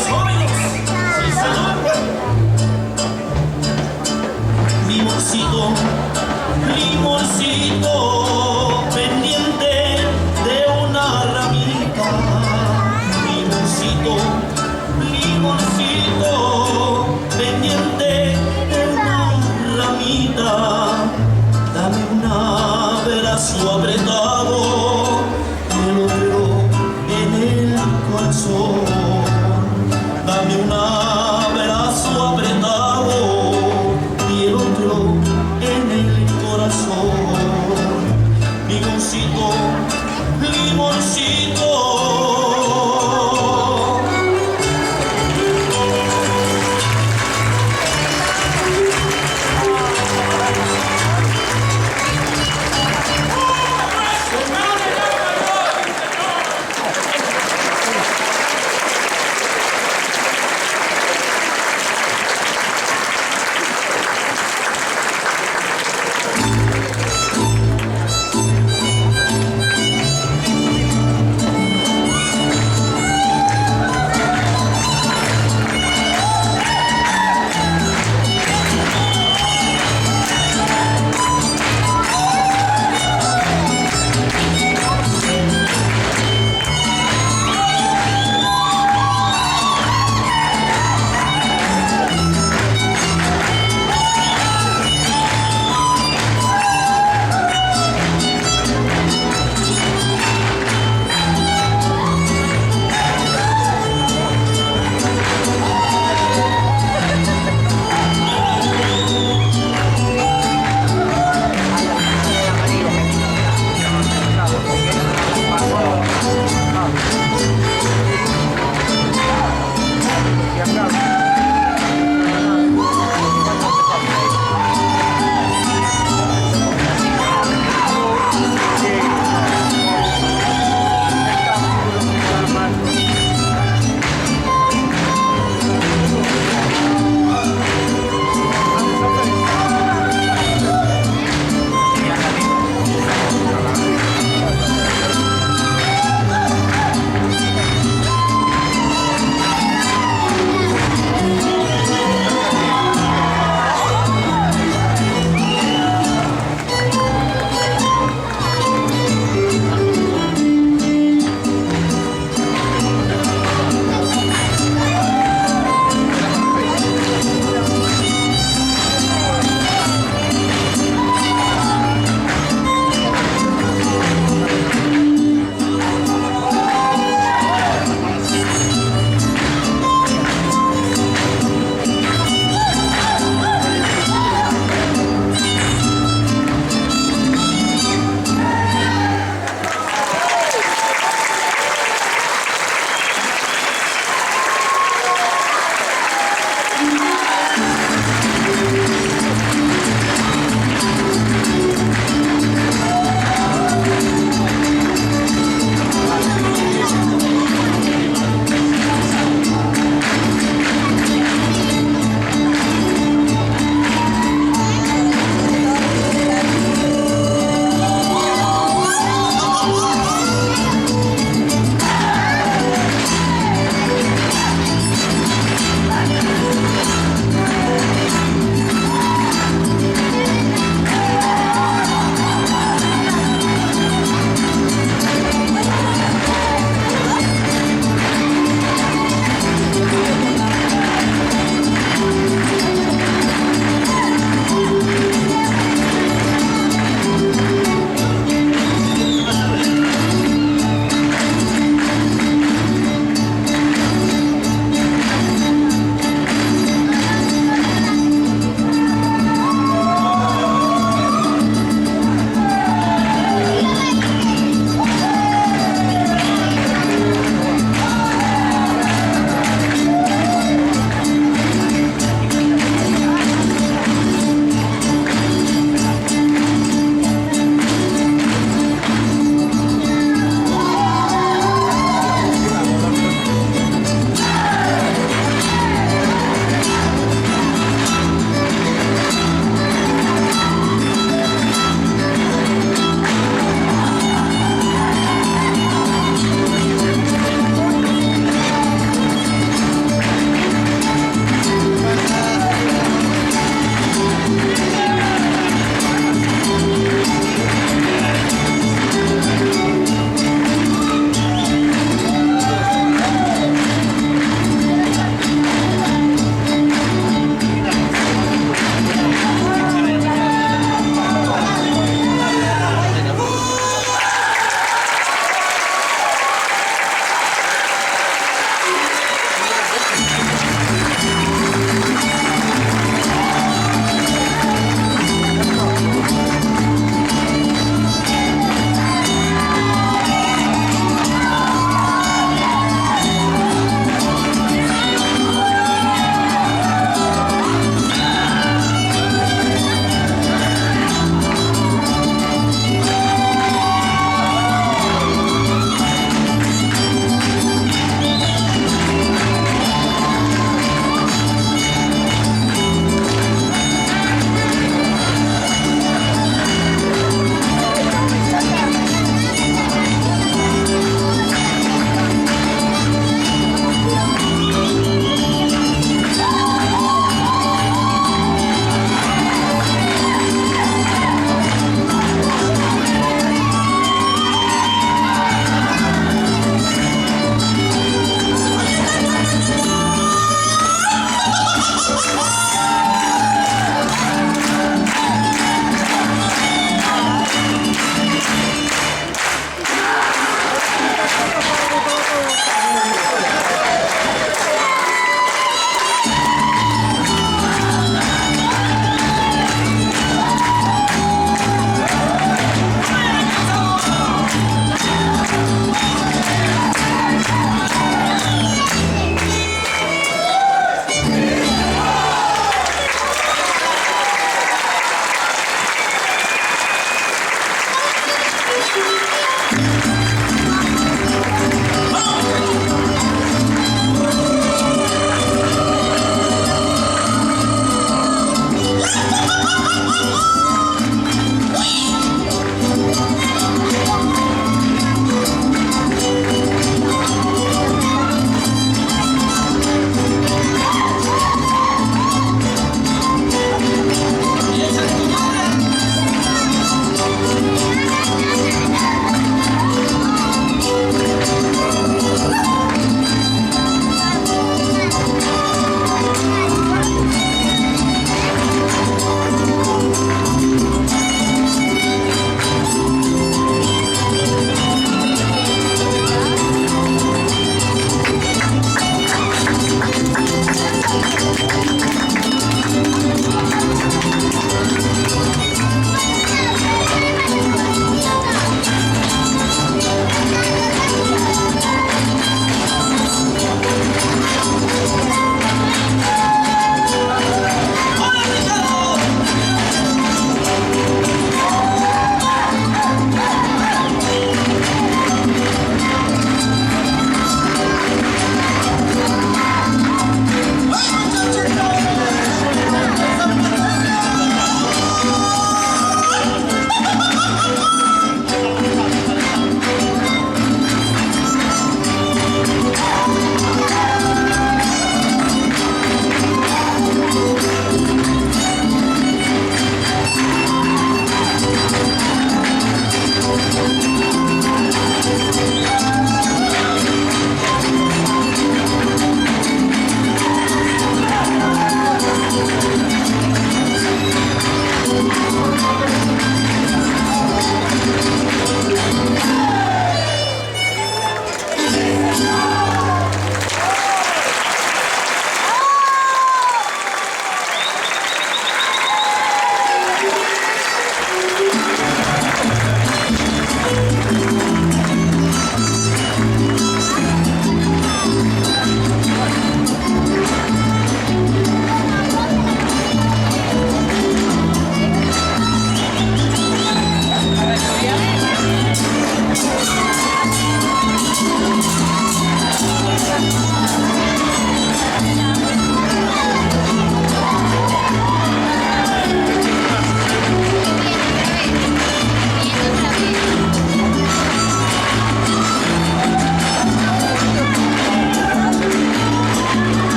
los jóvenes. Sí, señor. Limoncito, limoncito, pendiente de una ramita. Limoncito, limoncito, pendiente de una ramita. Dame un abrazo apretado, el otro en el corazón. Dame un abrazo apretado y el otro en el corazón. Limoncito, limoncito.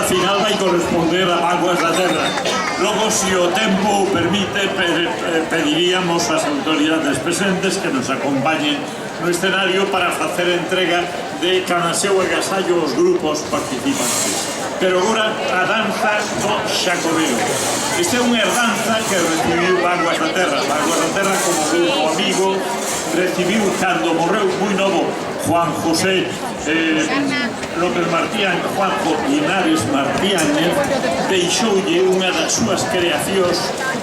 final vai corresponder a Vaguas da Terra. Logo, se o tempo o permite, pediríamos ás autoridades presentes que nos acompañen no escenario para facer entrega de canaseu e agasallo aos grupos participantes. Pero agora a danza do Xacobeo. Esta é unha herdanza que recibiu Vaguas da Terra. Vaguas da Terra, como grupo amigo, recibiu cando morreu moi novo Juan José López Martían, Juanjo Linares Martíanes, deixoulle unha das súas creacións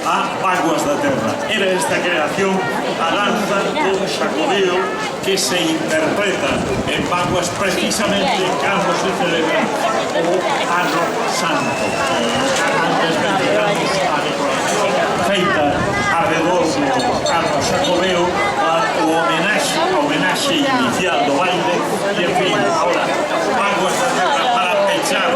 a Vaguas da Terra. Era esta creación a danza do Xacobeo que se interpreta en Vaguas precisamente cando se celebra o Ano Santo. Antes vendramos a decoración feita alrededor do Ano Xacobeo, o homenaxe inicial do baile e, en fin, ahora, Vaguas da Terra para pechar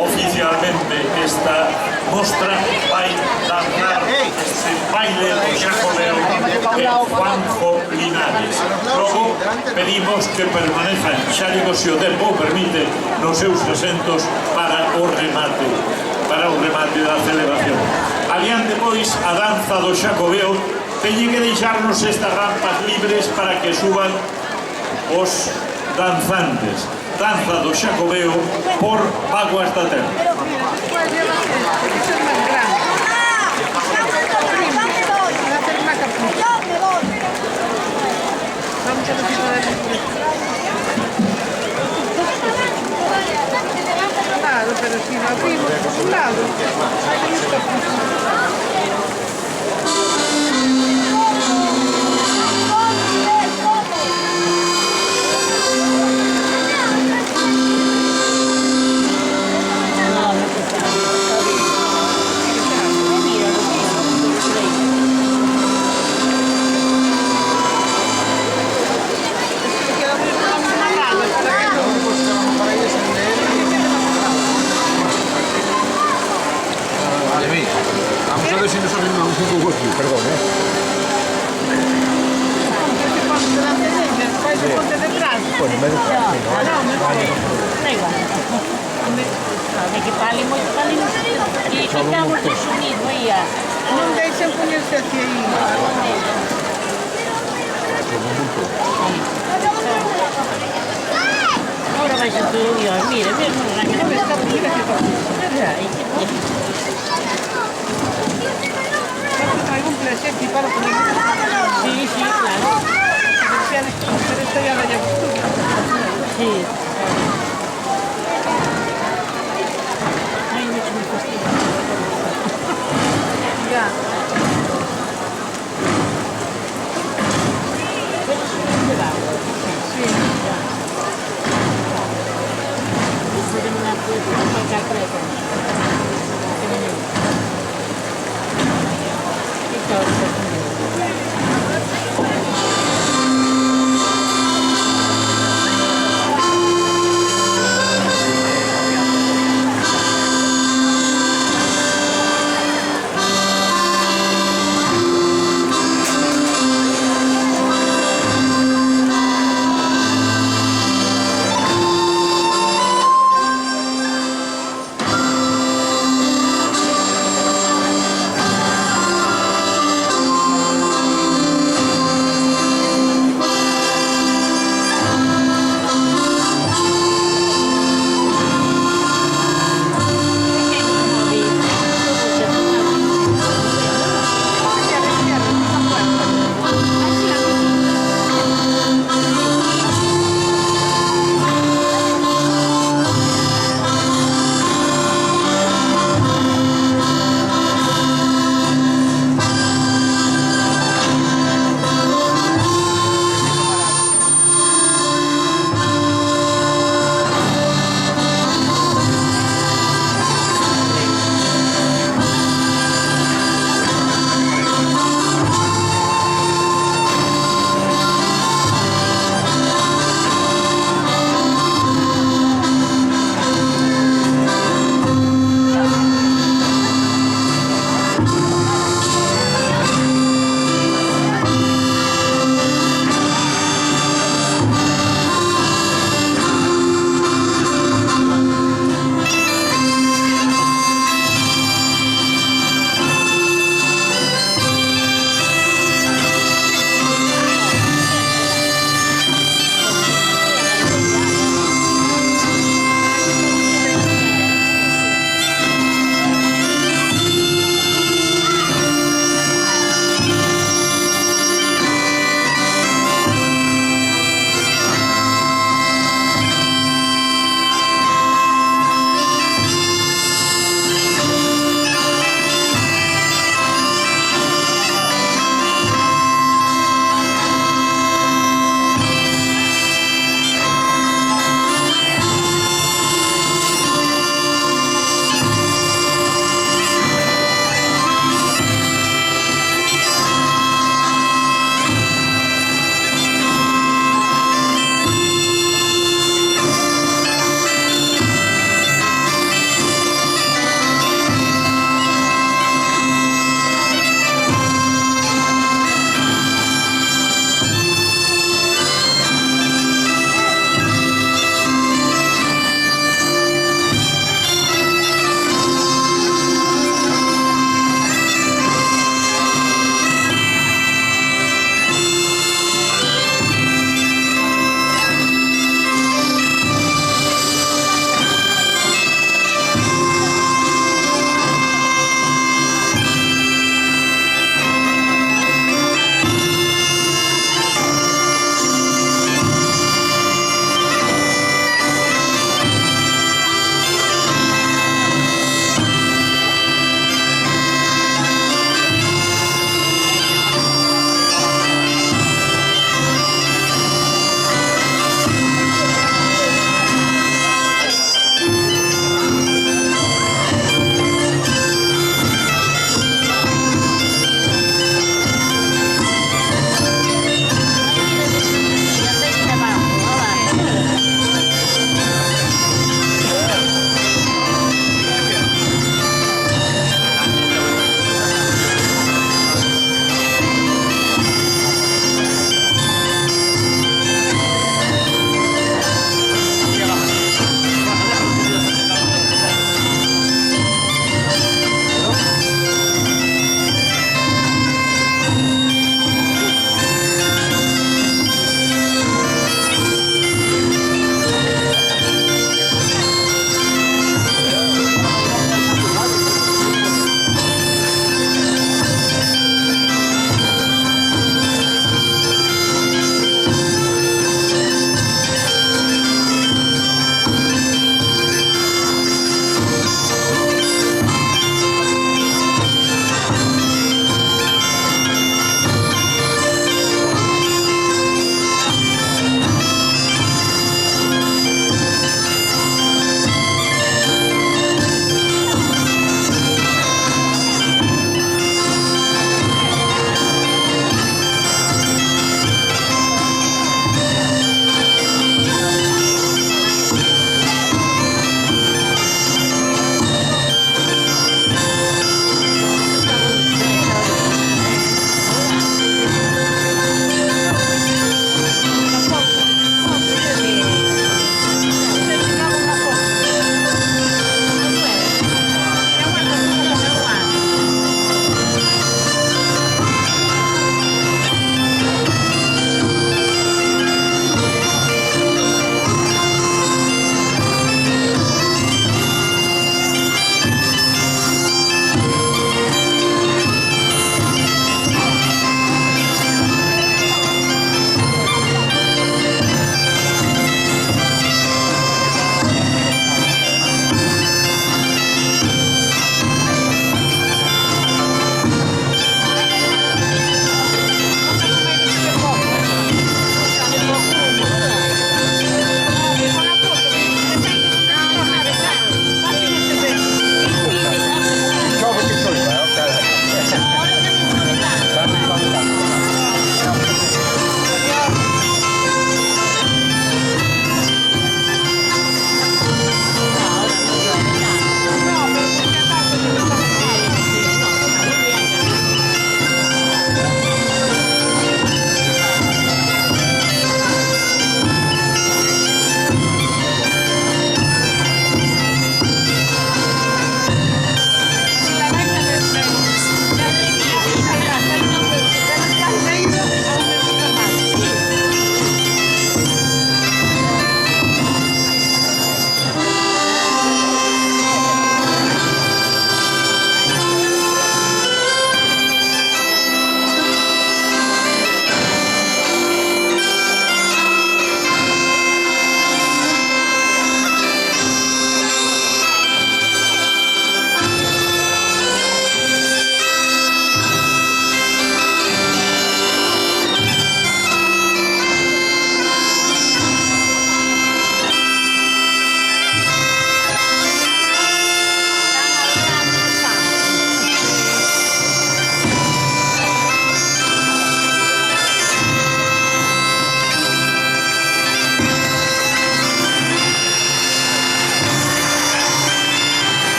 oficialmente esta mostra vai danzar este baile do Xacobeo de Juanjo Linares. Logo, pedimos que permanezan, xa digo, se o tempo permite, nos seus asentos para o remate da celebración. Adiante, pois, a danza do Xacobeo teñen que deixarnos estas rampas libres para que suban os danzantes. Danza do Xacobeo por Vaguas da Terra. Claro, pero si lo abrimos por un lado, Vamos a ver si nos abrimos un poco aquí, perdón, Pues me que fale moito, fale e ficamos de sonido aí. non deixen poñerse aquí aí. Agora vai ser todo melhor. Mira, mesmo na cabeça. Traigo un flash aquí para poner. Sí, sí, claro. Pero esto ya vaya costura. Sí. Ay, mucho me fastidia. Ya. Puedes subir de agua. Sí. Podemos dar para acá por acá. E todo.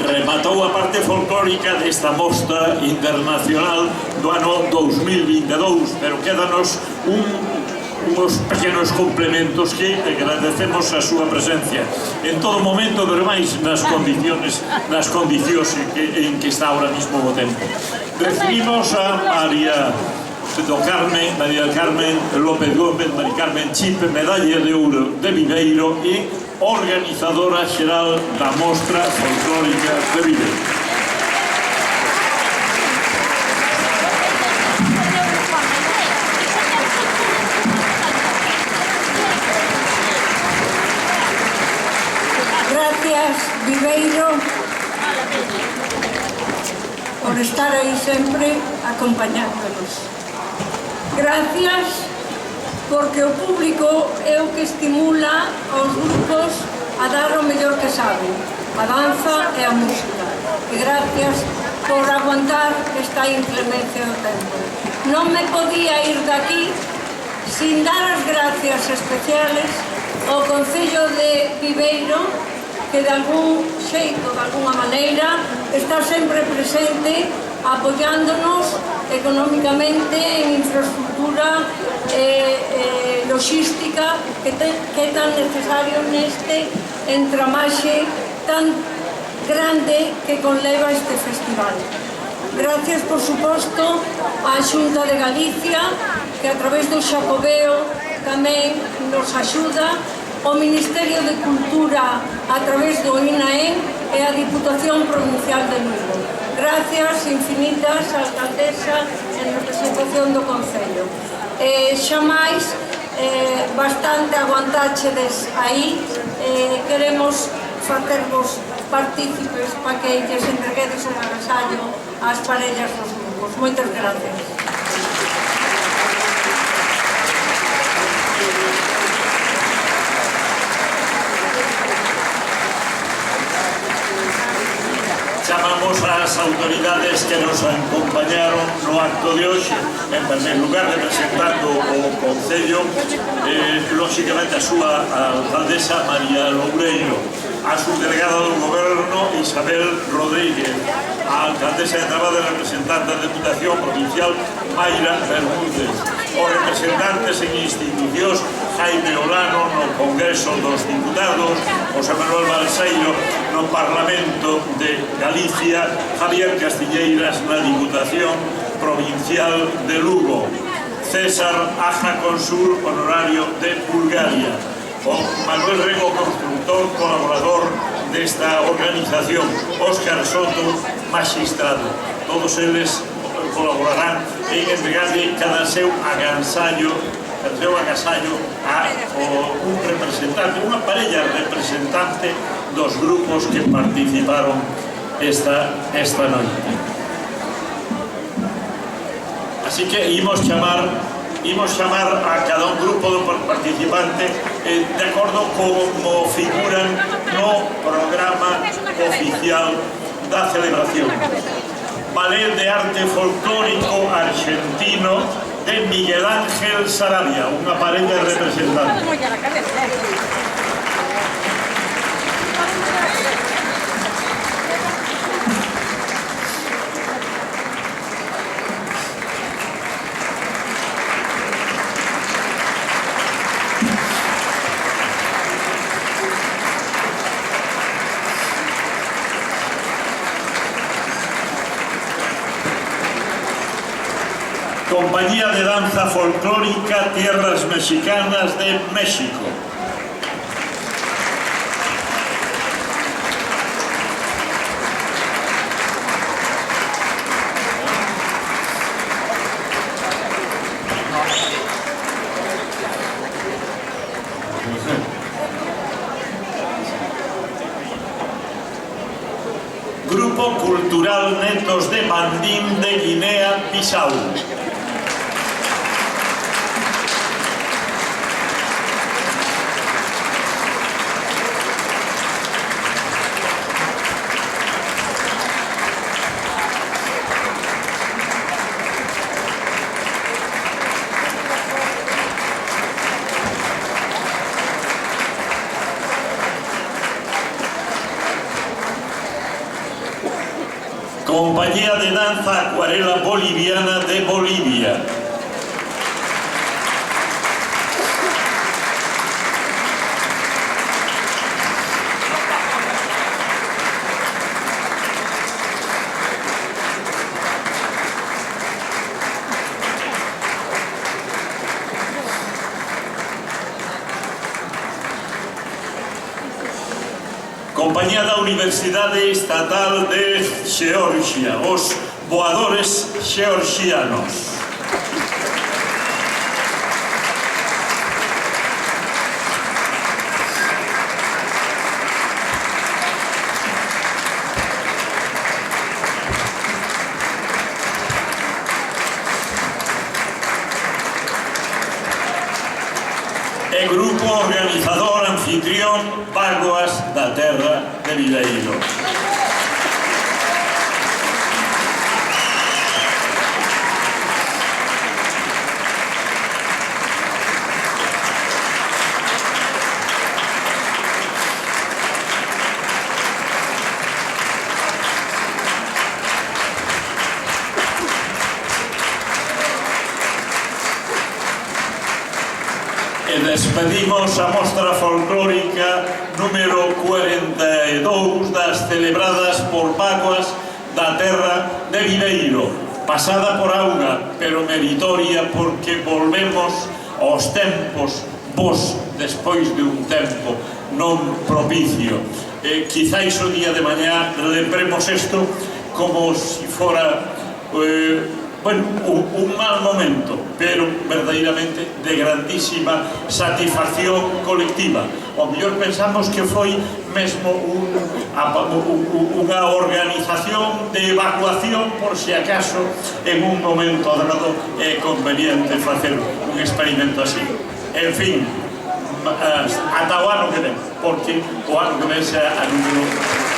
Rematou a parte folclórica desta mostra internacional do ano 2022, pero quédanos uns pequenos complementos que agradecemos a súa presencia en todo momento, pero máis nas condicións en que está ahora mismo o tempo. Recibimos a María del Carmen López Gómez, María Carmen Chip, medalla de ouro de Viveiro e organizadora xeral da Mostra Folclórica de Viveiro. Gracias, Viveiro, por estar aí sempre acompañándonos. Gracias porque o público é o que estimula aos grupos a dar o mellor que saben, a danza e a música. E gracias por aguantar esta inclemencia do tempo. Non me podía ir daqui sin dar as gracias especiales ao Concello de Viveiro, que de algún xeito, de alguna maneira, está sempre presente apoiándonos económicamente en infraestructura e logística que é tan necesario neste entramaxe tan grande que conleva este festival. Gracias, por suposto, á Xunta de Galicia, que a través do Xacobeo tamén nos axuda, o Ministerio de Cultura a través do INAEM e a Diputación Provincial de Lugo. Gracias infinitas á alcaldesa en representación do Concello. Xa máis, bastante aguantáchedes aí, queremos facervos partícipes para que lles entreguedes un agasallo ás parellas dos grupos. Moitas gracias. Chamamos ás autoridades que nos acompañaron no acto de hoxe, en primer lugar representando o Concello, lóxicamente a súa alcaldesa María Loureiro, a subdelegada do Goberno Isabel Rodríguez, a alcaldesa de Trabada e representante da Deputación Provincial Mayra Bermúdez, os representantes en institucións Jaime Olano no Congreso dos Diputados, José Manuel Balseiro no Parlamento de Galicia, Javier Castilleiras na Diputación Provincial de Lugo, César Aja Consul honorario de Bulgaria, o Manuel Rego, constructor, colaborador desta organización, Óscar Soto, magistrado. Todos eles colaborarán en entregarle cada seu agasallo a un representante, unha parella representante dos grupos que participaron esta noite. Así que imos chamar a cada un grupo do participante de acordo como figuran no programa oficial da celebración. Ballet de arte folclórico argentino de Miguel Ángel Sarabia, unha parella representante. Compañía de Danza Folclórica Tierras Mexicanas de México. Grupo Cultural Netos de Mandín de Guinea-Bissau. Compañía de Danza Acuarela Boliviana de Bolivia. Compañía da Universidade Estatal de Xeorxia, os voadores xeorxianos. E grupo organizador anfitrión Bágoas da Terra de Viveiro. E despedimos a mostra folclórica número 42 das celebradas por Bágoas da Terra de Viveiro, pasada por auga, pero meritoria porque volvemos aos tempos vos despois de un tempo non propicio. Quizáis o día de mañá lembremos isto como si fora un mal momento, pero verdadeiramente de grandísima satisfacción colectiva. O mellor pensamos que foi mesmo unha organización de evacuación por si acaso en un momento dado é conveniente facer un experimento así. En fin, ata o ano que ven, porque o ano que ven será a número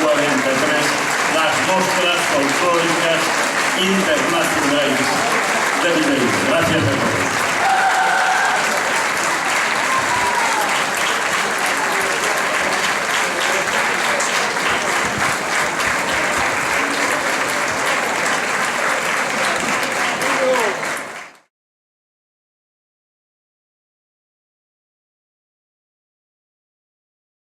43 das mostras folclóricas internacionais de Viveiro. Gracias a todos.